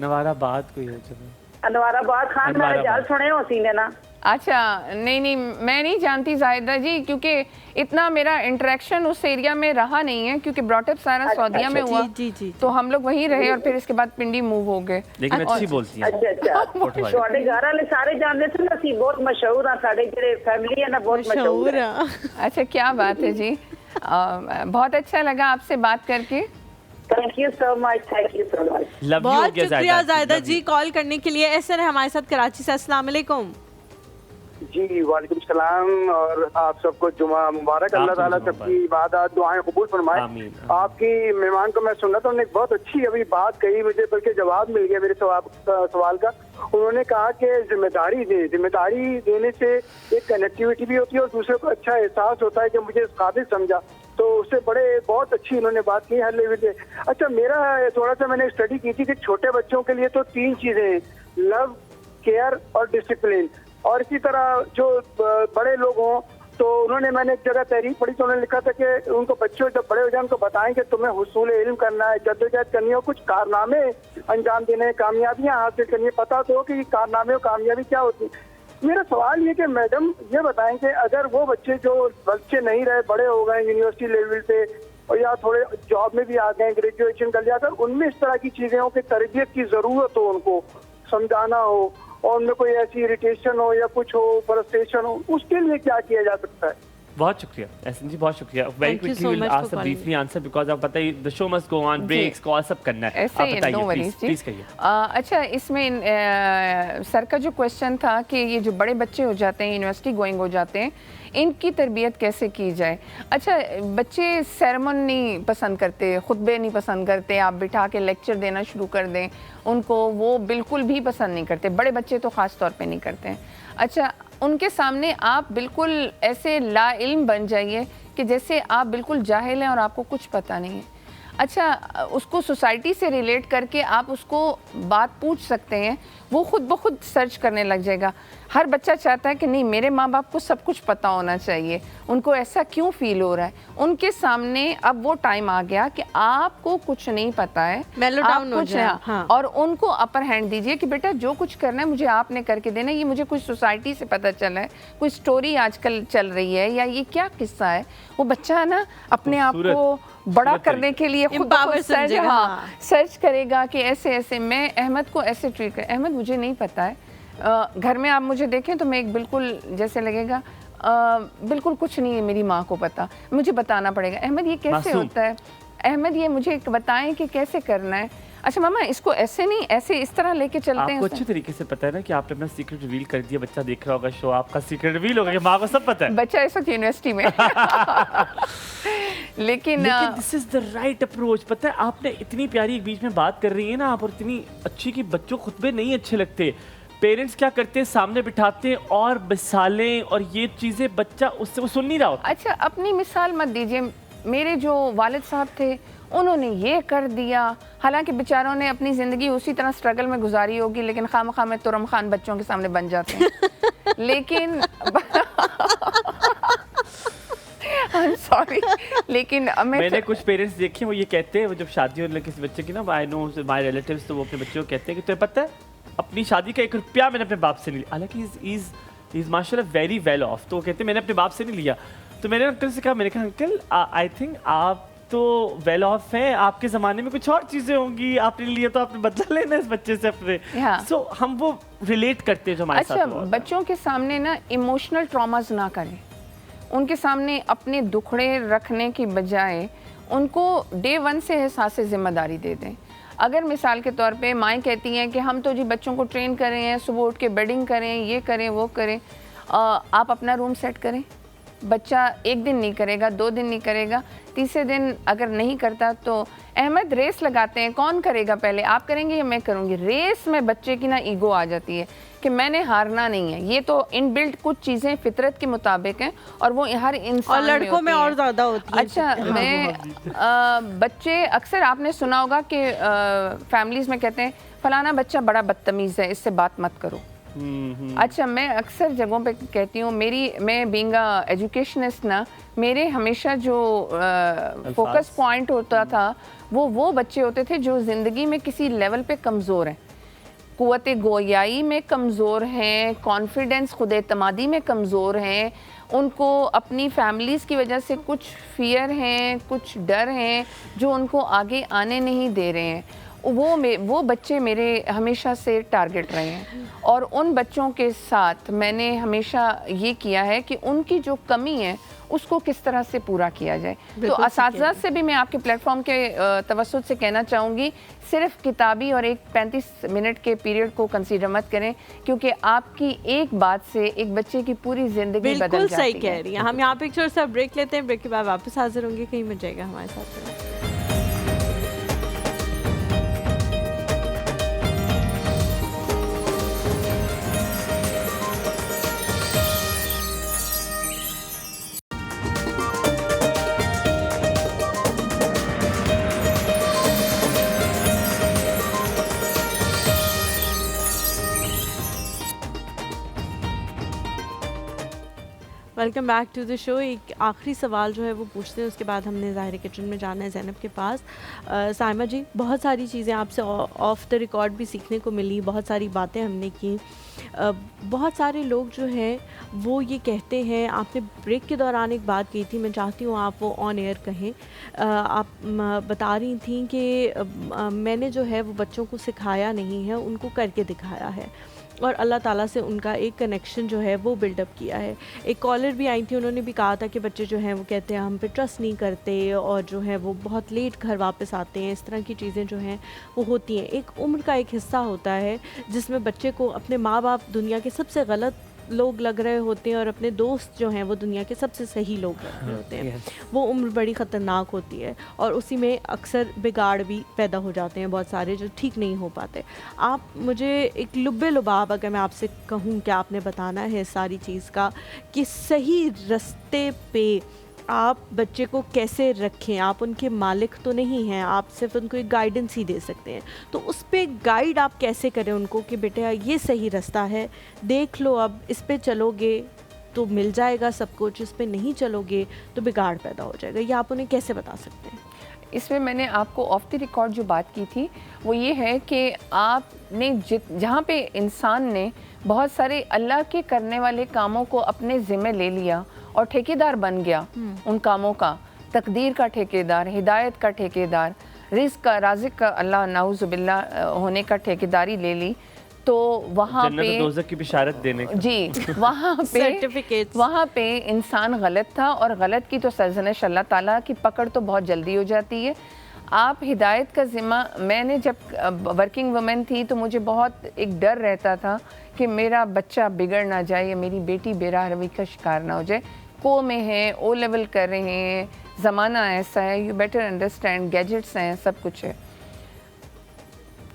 नवाराबाद कोई है जगह? अनवाराबाद खान मेरा जाल सुने हो सीने ना। अच्छा, नहीं मैं नहीं जानती जाहिदा जी, क्योंकि इतना मेरा इंटरेक्शन उस एरिया में रहा नहीं है, क्योंकि ब्रॉटअप सारा सऊदीया में हुआ। जी। तो हम लोग वहीं रहे और फिर इसके बाद पिंडी मूव हो गए। लेकिन अच्छी बोलती हैं। अच्छा ਤੁਹਾਡੇ ਘਰ ਵਾਲੇ ਸਾਰੇ ਜਾਣਦੇ ਸੀ ਨਾ, ਅਸੀਂ ਬਹੁਤ ਮਸ਼ਹੂਰ ਆ, ਸਾਡੇ ਜਿਹੜੇ ਫੈमिली है ना बहुत मशहूर है। अच्छा, क्या बात है जी। बहुत अच्छा लगा आपसे बात करके। Thank you so much, thank you so much. बहुत शुक्रिया जायदा जी कॉल करने के लिए। ऐसे है हमारे साथ कराची से। अस्सलाम वालेकुम। जी वालेकुम सलाम, और आप सबको जुमा मुबारक। अल्लाह ताला सबकी इबादत दुआएं कबूल फरमाए। आपकी मेहमान को मैं सुना तो उन्होंने बहुत अच्छी अभी बात कही, मुझे बल्कि जवाब मिल गया मेरे सवाल का। उन्होंने कहा कि जिम्मेदारी देने से एक कनेक्टिविटी भी होती है और दूसरे को अच्छा एहसास होता है कि मुझे इस काबिल समझा, तो उससे बहुत अच्छी इन्होंने बात की हर लेवल पे। अच्छा, मेरा थोड़ा सा मैंने स्टडी की थी कि छोटे बच्चों के लिए तो 3 चीजें हैं, लव, केयर और डिसिप्लिन। और इसी तरह जो बड़े लोग हों, तो मैंने एक जगह तहरीर पढ़ी तो उन्होंने लिखा था कि उनको बच्चों जब बड़े हो जाए उनको बताएं कि तुम्हें हुसूल इल्म करना है, जद्दोजहद करनी है, कुछ कारनामे अंजाम देने हैं, कामयाबियां हासिल करनी है। पता तो हो कि कारनामे और कामयाबी क्या होती है। मेरा सवाल ये कि मैडम ये बताएं कि अगर वो बच्चे नहीं रहे, बड़े हो गए यूनिवर्सिटी लेवल पे और या थोड़े जॉब में भी आ गए, ग्रेजुएशन कर लिया, अगर उनमें इस तरह की चीजें हो कि तरबियत की जरूरत हो, उनको समझाना हो और उनमें कोई ऐसी इरिटेशन हो या कुछ हो, फ्रस्ट्रेशन हो, उसके लिए क्या किया जा सकता है? बहुत शुक्रिया एहसन जी, बहुत शुक्रिया। Very quickly will ask a briefly answer because आप पता है the show must go on, breaks call सब करना है। ऐसे ही नो वरीज जी। प्लीज कहिए। अच्छा, इसमें सर का जो क्वेश्चन था कि ये जो बड़े बच्चे हो जाते हैं, यूनिवर्सिटी गोइंग हो जाते हैं, इनकी तरबियत कैसे की जाए। अच्छा, बच्चे सेरेमनी पसंद करते, खुतबे नहीं पसंद करते, आप बिठा के लेक्चर देना शुरू कर दें उनको, वो बिल्कुल भी पसंद नहीं करते, बड़े बच्चे तो ख़ास तौर पे नहीं करते हैं। अच्छा, उनके सामने आप बिल्कुल ऐसे ला इल्म बन जाइए कि जैसे आप बिल्कुल जाहिल हैं और आपको कुछ पता नहीं है। अच्छा, उसको सोसाइटी से रिलेट करके आप उसको बात पूछ सकते हैं, वो खुद ब खुद सर्च करने लग जाएगा। हर बच्चा चाहता है कि नहीं, मेरे माँ बाप को सब कुछ पता होना चाहिए, उनको ऐसा क्यों फील हो रहा है। उनके सामने अब वो टाइम आ गया कि आपको कुछ नहीं पता है, आप कुछ हाँ। और उनको अपर हैंड दीजिए कि बेटा जो कुछ करना है मुझे आपने करके देना है, ये मुझे कुछ सोसाइटी से पता चला है, कोई स्टोरी आजकल चल रही है या ये क्या किस्सा है। वो बच्चा है ना अपने आप को बड़ा करने के लिए खुद सर्च करेगा कि ऐसे ऐसे मैं अहमद को ऐसे ट्रीट कर। अहमद मुझे नहीं पता है, घर में आप मुझे देखें तो मैं एक बिल्कुल जैसे लगेगा बिल्कुल कुछ नहीं है, मेरी माँ को पता, मुझे बताना पड़ेगा। अहमद ये कैसे होता है, अहमद ये मुझे बताएं कि कैसे करना है। अच्छा मामा, इसको ऐसे नहीं, ऐसे इस तरह लेके चलते हैं। आपको अच्छी तरीके से पता है ना कि आपने अपना सीक्रेट रिवील कर दिया, बच्चा देख रहा होगा शो, आपका सीक्रेट रिवील होगा कि माँ को सब पता है। बच्चा इस वक्त यूनिवर्सिटी में लेकिन this is the right approach. पता है आपने इतनी प्यारी एक बीच में बात कर रही है ना आप, और इतनी अच्छी कि बच्चों को खुतबे नहीं अच्छे लगते, पेरेंट्स क्या करते हैं सामने बिठाते हैं और मिसालें और ये चीज़ें, बच्चा उससे वो सुन नहीं रहा होता। अच्छा, अपनी मिसाल मत दीजिए। मेरे जो वालिद साहब थे उन्होंने ये कर दिया, हालांकि बेचारों ने अपनी ज़िंदगी उसी तरह स्ट्रगल में गुजारी होगी, लेकिन खामखा में तुरम खान बच्चों के सामने बन जाते हैं लेकिन सॉरी, लेकिन मैंने कुछ पेरेंट्स देखे, वो ये कहते हैं, वो जब शादी होने लगे किसी बच्चे की ना, आई नो माय रिलेटिव्स, तो वो अपने बच्चों को कहते हैं कि तुम्हें पता है अपनी शादी का 1 रुपया मैंने अपने बाप से नहीं लिया, हालांकि इज माशाल्लाह वेरी वेल ऑफ, तो वो कहते हैं मैंने अपने बाप से नहीं लिया। तो मैंने अंकल से कहा, मैंने कहा अंकल आई थिंक आप तो वेल ऑफ है, आपके ज़माने में कुछ और चीज़ें होंगी, आपने लिया तो आपने बदला लेना इस बच्चे से अपने। सो हम वो रिलेट करते हैं जो हमारे साथ। अच्छा, बच्चों के सामने ना इमोशनल ट्रॉमास ना करें, उनके सामने अपने दुखड़े रखने की बजाय उनको डे 1 से एहसास जिम्मेदारी दे दें। अगर मिसाल के तौर पे माएँ कहती हैं कि हम तो जी बच्चों को ट्रेन कर रहे हैं, सुबह उठ के बेडिंग करें, ये करें वो करें, आप अपना रूम सेट करें। बच्चा 1 दिन नहीं करेगा, 2 दिन नहीं करेगा, तीसरे दिन अगर नहीं करता तो अहमद रेस लगाते हैं, कौन करेगा पहले, आप करेंगे या मैं करूँगी। रेस में बच्चे की ना ईगो आ जाती है कि मैंने हारना नहीं है। ये तो इनबिल्ट कुछ चीज़ें फितरत के मुताबिक हैं और वो हर इंसान और लड़कों में और ज़्यादा होती है। अच्छा, मैं बच्चे अक्सर आपने सुना होगा कि फैमिलीज़ में कहते हैं फलाना बच्चा बड़ा बदतमीज़ है, इससे बात मत करो। अच्छा, मैं अक्सर जगहों पे कहती हूँ, मैं बीइंग एजुकेशनिस्ट ना, मेरे हमेशा जो फोकस पॉइंट होता था वो बच्चे होते थे जो ज़िंदगी में किसी लेवल पे कमज़ोर हैं, क़ुव्वत गोयाई में कमज़ोर हैं, कॉन्फिडेंस खुद एतमादी में कमज़ोर हैं, उनको अपनी फैमिलीज़ की वजह से कुछ फ़ियर हैं, कुछ डर हैं जो उनको आगे आने नहीं दे रहे हैं। वो बच्चे मेरे हमेशा से टारगेट रहे हैं और उन बच्चों के साथ मैंने हमेशा ये किया है कि उनकी जो कमी है उसको किस तरह से पूरा किया जाए। तो असातिज़ा से भी मैं आपके प्लेटफॉर्म के तवस्सुत से कहना चाहूँगी, सिर्फ किताबी और एक 35 मिनट के पीरियड को कंसीडर मत करें, क्योंकि आपकी एक बात से एक बच्चे की पूरी ज़िंदगी बदल जाती है। बिल्कुल सही कह रही हैं। हम यहाँ पे एक छोटा सा ब्रेक लेते हैं, ब्रेक के बाद वापस हाजिर होंगे, कहीं मत जाएगा हमारे साथ। Welcome back to the show. एक आखिरी सवाल जो है वो पूछते हैं, उसके बाद हमने ज़ाहिर किचन में जाना है ज़ैनब के पास। साइमा जी, बहुत सारी चीज़ें आपसे ऑफ द रिकॉर्ड भी सीखने को मिली, बहुत सारी बातें हमने की। बहुत सारे लोग जो हैं वो ये कहते हैं, आपने ब्रेक के दौरान एक बात कही थी, मैं चाहती हूँ आप वो ऑन एयर कहें। आप बता रही थी कि मैंने जो है वो बच्चों को सिखाया नहीं है, उनको करके दिखाया है और अल्लाह ताला से उनका एक कनेक्शन जो है वो बिल्डअप किया है। एक कॉलर भी आई थी, उन्होंने भी कहा था कि बच्चे जो हैं वो कहते हैं हम पे ट्रस्ट नहीं करते और जो है वो बहुत लेट घर वापस आते हैं, इस तरह की चीज़ें जो हैं वो होती हैं। एक उम्र का एक हिस्सा होता है जिसमें बच्चे को अपने माँ बाप दुनिया के सबसे गलत लोग लग रहे होते हैं और अपने दोस्त जो हैं वो दुनिया के सबसे सही लोग लग रहे होते हैं। वो उम्र बड़ी ख़तरनाक होती है और उसी में अक्सर बिगाड़ भी पैदा हो जाते हैं, बहुत सारे जो ठीक नहीं हो पाते। आप मुझे एक लुब्बे लुबाब अगर मैं आपसे कहूँ कि आपने बताना है इस सारी चीज़ का कि सही रास्ते पे आप बच्चे को कैसे रखें। आप उनके मालिक तो नहीं हैं, आप सिर्फ उनको एक गाइडेंस ही दे सकते हैं, तो उस पर गाइड आप कैसे करें उनको कि बेटा ये सही रास्ता है, देख लो, अब इस पे चलोगे तो मिल जाएगा सब कुछ, इस पे नहीं चलोगे तो बिगाड़ पैदा हो जाएगा। ये आप उन्हें कैसे बता सकते हैं? इसमें मैंने आपको ऑफ द रिकॉर्ड जो बात की थी वो ये है कि आपने जहाँ पे इंसान ने बहुत सारे अल्लाह के करने वाले कामों को अपने ज़िम्मे ले लिया और ठेकेदार बन गया उन कामों का, तकदीर का ठेकेदार, हिदायत का ठेकेदार, रिज़्क़ का, राज़िक़ का अल्लाह नाउज़ुबिल्लाह होने का ठेकेदारी ले ली, तो वहाँ पे दोज़ख की बिशारत देने का। जी, वहाँ पे इंसान गलत था और गलत की तो सरजनश अल्लाह ताला की पकड़ तो बहुत जल्दी हो जाती है। आप हिदायत का ज़िम्मा, मैंने जब वर्किंग वुमेन थी तो मुझे बहुत एक डर रहता था कि मेरा बच्चा बिगड़ ना जाए या मेरी बेटी बेराह रवी का शिकार ना हो जाए। को में है, ओ लेवल कर रहे हैं, ज़माना ऐसा है, यू बेटर अंडरस्टैंड, गैजेट्स हैं, सब कुछ है।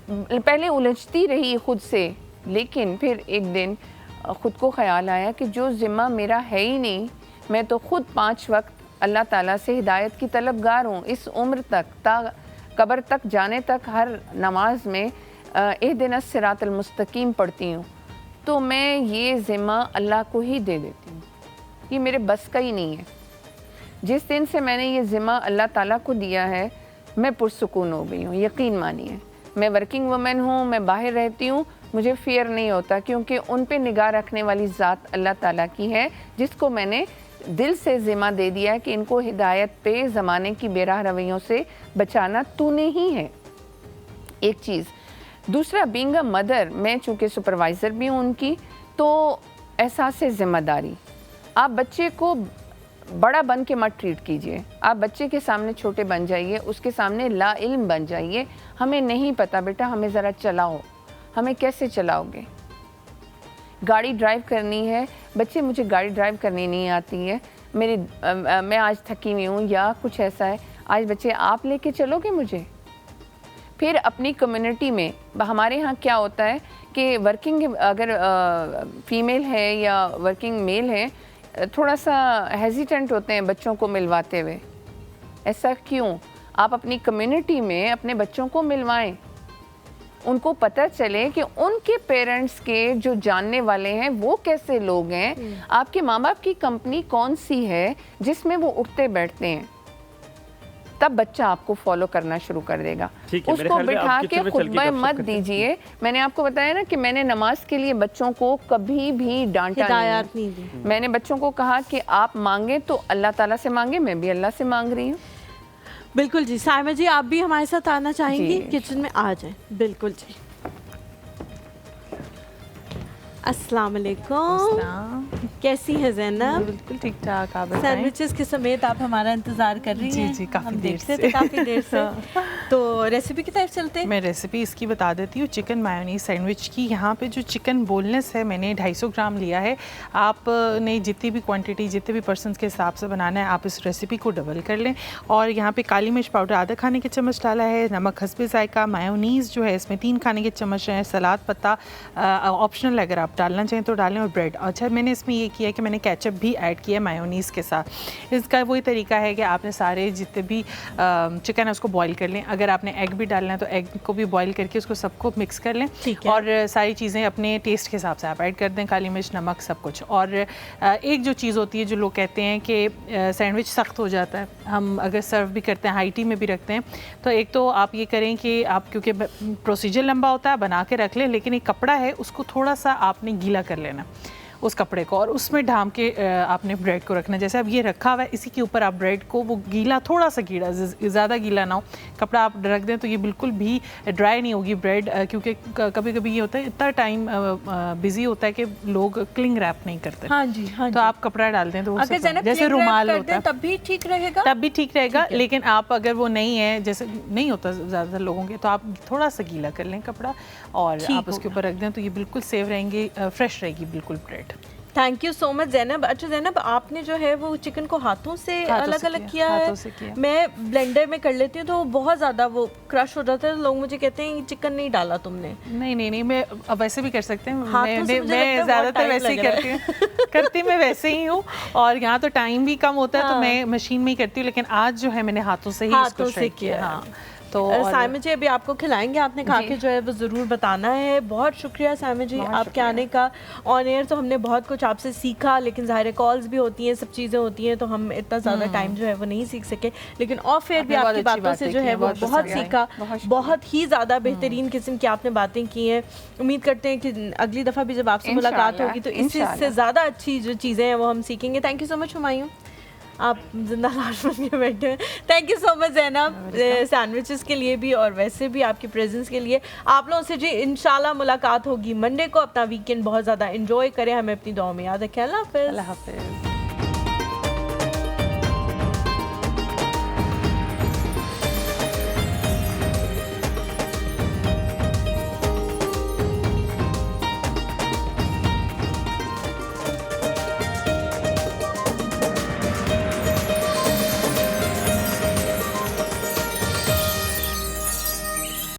पहले उलझती रही खुद से, लेकिन फिर एक दिन ख़ुद को ख़्याल आया कि जो ज़िम्मा मेरा है ही नहीं, मैं तो ख़ुद 5 वक्त अल्लाह ताला से हिदायत की तलबगार हूँ। इस उम्र तक, ता कब्र तक जाने तक हर नमाज में इहदिना सिरातल मुस्तकीम पढ़ती हूँ, तो मैं ये ज़िम्मा अल्लाह को ही दे देती हूँ, ये मेरे बस का ही नहीं है। जिस दिन से मैंने ये ज़िम्मा अल्लाह ताला को दिया है, मैं पुरसुकून हो गई हूँ, यकीन मानिए। मैं वर्किंग वुमेन हूँ, मैं बाहर रहती हूँ, मुझे फ़ियर नहीं होता, क्योंकि उन पे निगाह रखने वाली ज़ात अल्लाह ताला की है, जिसको मैंने दिल से ज़िम्मा दे दिया है कि इनको हिदायत पे, ज़माने की बेराह रवैयों से बचाना तूने ही है। एक चीज़। दूसरा, बीइंग अ मदर, मैं चूँकि सुपरवाइज़र भी हूँ उनकी, तो एहसास ज़िम्मेदारी। आप बच्चे को बड़ा बन के मत ट्रीट कीजिए, आप बच्चे के सामने छोटे बन जाइए, उसके सामने ला इल्म बन जाइए। हमें नहीं पता बेटा, हमें ज़रा चलाओ। हमें कैसे चलाओगे? गाड़ी ड्राइव करनी है, बच्चे मुझे गाड़ी ड्राइव करनी नहीं आती है, मैं आज थकी हुई हूँ या कुछ ऐसा है, आज बच्चे आप लेके चलोगे मुझे? फिर अपनी कम्युनिटी में हमारे यहाँ क्या होता है कि वर्किंग अगर फीमेल है या वर्किंग मेल है, थोड़ा सा हेजिटेंट होते हैं बच्चों को मिलवाते हुए। ऐसा क्यों? आप अपनी कम्युनिटी में अपने बच्चों को मिलवाएं। उनको पता चले कि उनके पेरेंट्स के जो जानने वाले हैं वो कैसे लोग हैं, आपके माँ बाप की कंपनी कौन सी है जिसमें वो उठते बैठते हैं, तब बच्चा आपको फॉलो करना शुरू कर देगा। उसको बिठा के खुतबा मत दीजिए। मैंने आपको बताया ना कि मैंने नमाज के लिए बच्चों को कभी भी डांटा नहीं। मैंने बच्चों को कहा कि आप मांगे तो अल्लाह ताला से मांगे, मैं भी अल्लाह से मांग रही हूँ। बिल्कुल जी। साइमा जी आप भी हमारे साथ आना चाहेंगी? किचन में आ जाएं। बिल्कुल जी। अस्सलाम वालेकुम, कैसी है ज़ैनब? बिल्कुल ठीक ठाक, आप बताएं? सैंडविचेस के समेत आप हमारा इंतज़ार कर रही हैं? जी काफ़ी देर से। काफ़ी देर से। तो रेसिपी की तरफ चलते हैं। मैं रेसिपी इसकी बता देती हूँ, चिकन मायोनीज सैंडविच की। यहाँ पे जो चिकन बोनलेस है मैंने 250 ग्राम लिया है। आपने जितनी भी क्वांटिटी, जितने भी पर्सनस के हिसाब से बनाना है, आप इस रेसिपी को डबल कर लें। और यहाँ पे काली मिर्च पाउडर आधा खाने के चम्मच डाला है, नमक हस्बे जायका, मायोनीज़ जो है इसमें 3 खाने के चम्मच हैं, सलाद पत्ता ऑप्शनल अगर आप डालना चाहें तो डालें, और ब्रेड। अच्छा मैंने इसमें ये किया कि मैंने केचप भी ऐड किया मायोनीज़ के साथ। इसका वही तरीका है कि आपने सारे जितने भी चिकन है उसको बॉईल कर लें। अगर आपने एग भी डालना है तो एग को भी बॉईल करके उसको सबको मिक्स कर लें, और सारी चीज़ें अपने टेस्ट के हिसाब से आप ऐड कर दें, काली मिर्च, नमक, सब कुछ। और एक जो चीज़ होती है जो लोग कहते हैं कि सैंडविच सख्त हो जाता है, हम अगर सर्व भी करते हैं, हाई टी में भी रखते हैं, तो एक तो आप ये करें कि आप, क्योंकि प्रोसीजर लंबा होता है, बना के रख लें, लेकिन एक कपड़ा है उसको थोड़ा सा आपने गीला कर लेना उस कपड़े को, और उसमें ढाम के आपने ब्रेड को रखना। जैसे अब ये रखा हुआ है, इसी के ऊपर आप ब्रेड को वो गीला, थोड़ा सा गीला, ज़्यादा गीला ना हो, कपड़ा आप रख दें तो ये बिल्कुल भी ड्राई नहीं होगी ब्रेड, क्योंकि कभी कभी ये होता है इतना टाइम बिजी होता है कि लोग क्लिंग रैप नहीं करते। हाँ जी, हाँ तो आप कपड़ा डाल दें तो वो जैसे रुमाल होता है तब भी ठीक रहेगा, तब भी ठीक रहेगा। लेकिन आप अगर वो नहीं है, जैसे नहीं होता ज़्यादातर लोगों के, तो आप थोड़ा सा गीला कर लें कपड़ा और आप उसके ऊपर रख दें तो ये बिल्कुल सेफ रहेंगे, फ्रेश रहेगी बिल्कुल bread. Thank you so much Zainab. अच्छा ज़ैनब, आपने जो है वो चिकन को हाथों से अलग अलग किया है। मैं ब्लेंडर में कर लेती हूँ तो बहुत ज़्यादा वो क्रश हो जाता है, लोग मुझे कहते हैं चिकन नहीं डाला तुमने। नहीं, मैं वैसे भी कर सकते हैं, मैं ज़्यादातर वैसे ही करती मैं वैसे ही हूँ, और यहाँ तो टाइम भी कम होता है तो मैं मशीन में ही करती हूँ, लेकिन आज जो है मैंने हाथों से ही इसको शेक किया। तो साइमा जी अभी आपको खिलाएंगे, आपने खा के जो है वो ज़रूर बताना है। बहुत शुक्रिया साइमा जी आपके आने का। ऑन एयर तो हमने बहुत कुछ आपसे सीखा, लेकिन ज़ाहिर कॉल्स भी होती हैं, सब चीज़ें होती हैं, तो हम इतना ज़्यादा टाइम जो है वो नहीं सीख सके, लेकिन ऑफ एयर भी आपकी बातों से जो है वो बहुत सीखा, बहुत ही ज़्यादा बेहतरीन किस्म की आपने बातें की हैं। उम्मीद करते हैं कि अगली दफ़ा भी जब आपसे मुलाकात होगी तो इससे ज़्यादा अच्छी जो चीज़ें हैं वो हम सीखेंगे। Thank you so much Humayun, आप जिंदा लाश बन के बैठे हैं। Thank you so much Zainab, sandwiches के लिए भी और वैसे भी आपकी प्रेजेंस के लिए। आप लोगों से जी इंशाल्लाह मुलाकात होगी मंडे को। अपना वीकेंड बहुत ज़्यादा एंजॉय करें, हमें अपनी दुआ में याद रखें। अल्लाह हाफ़िज़।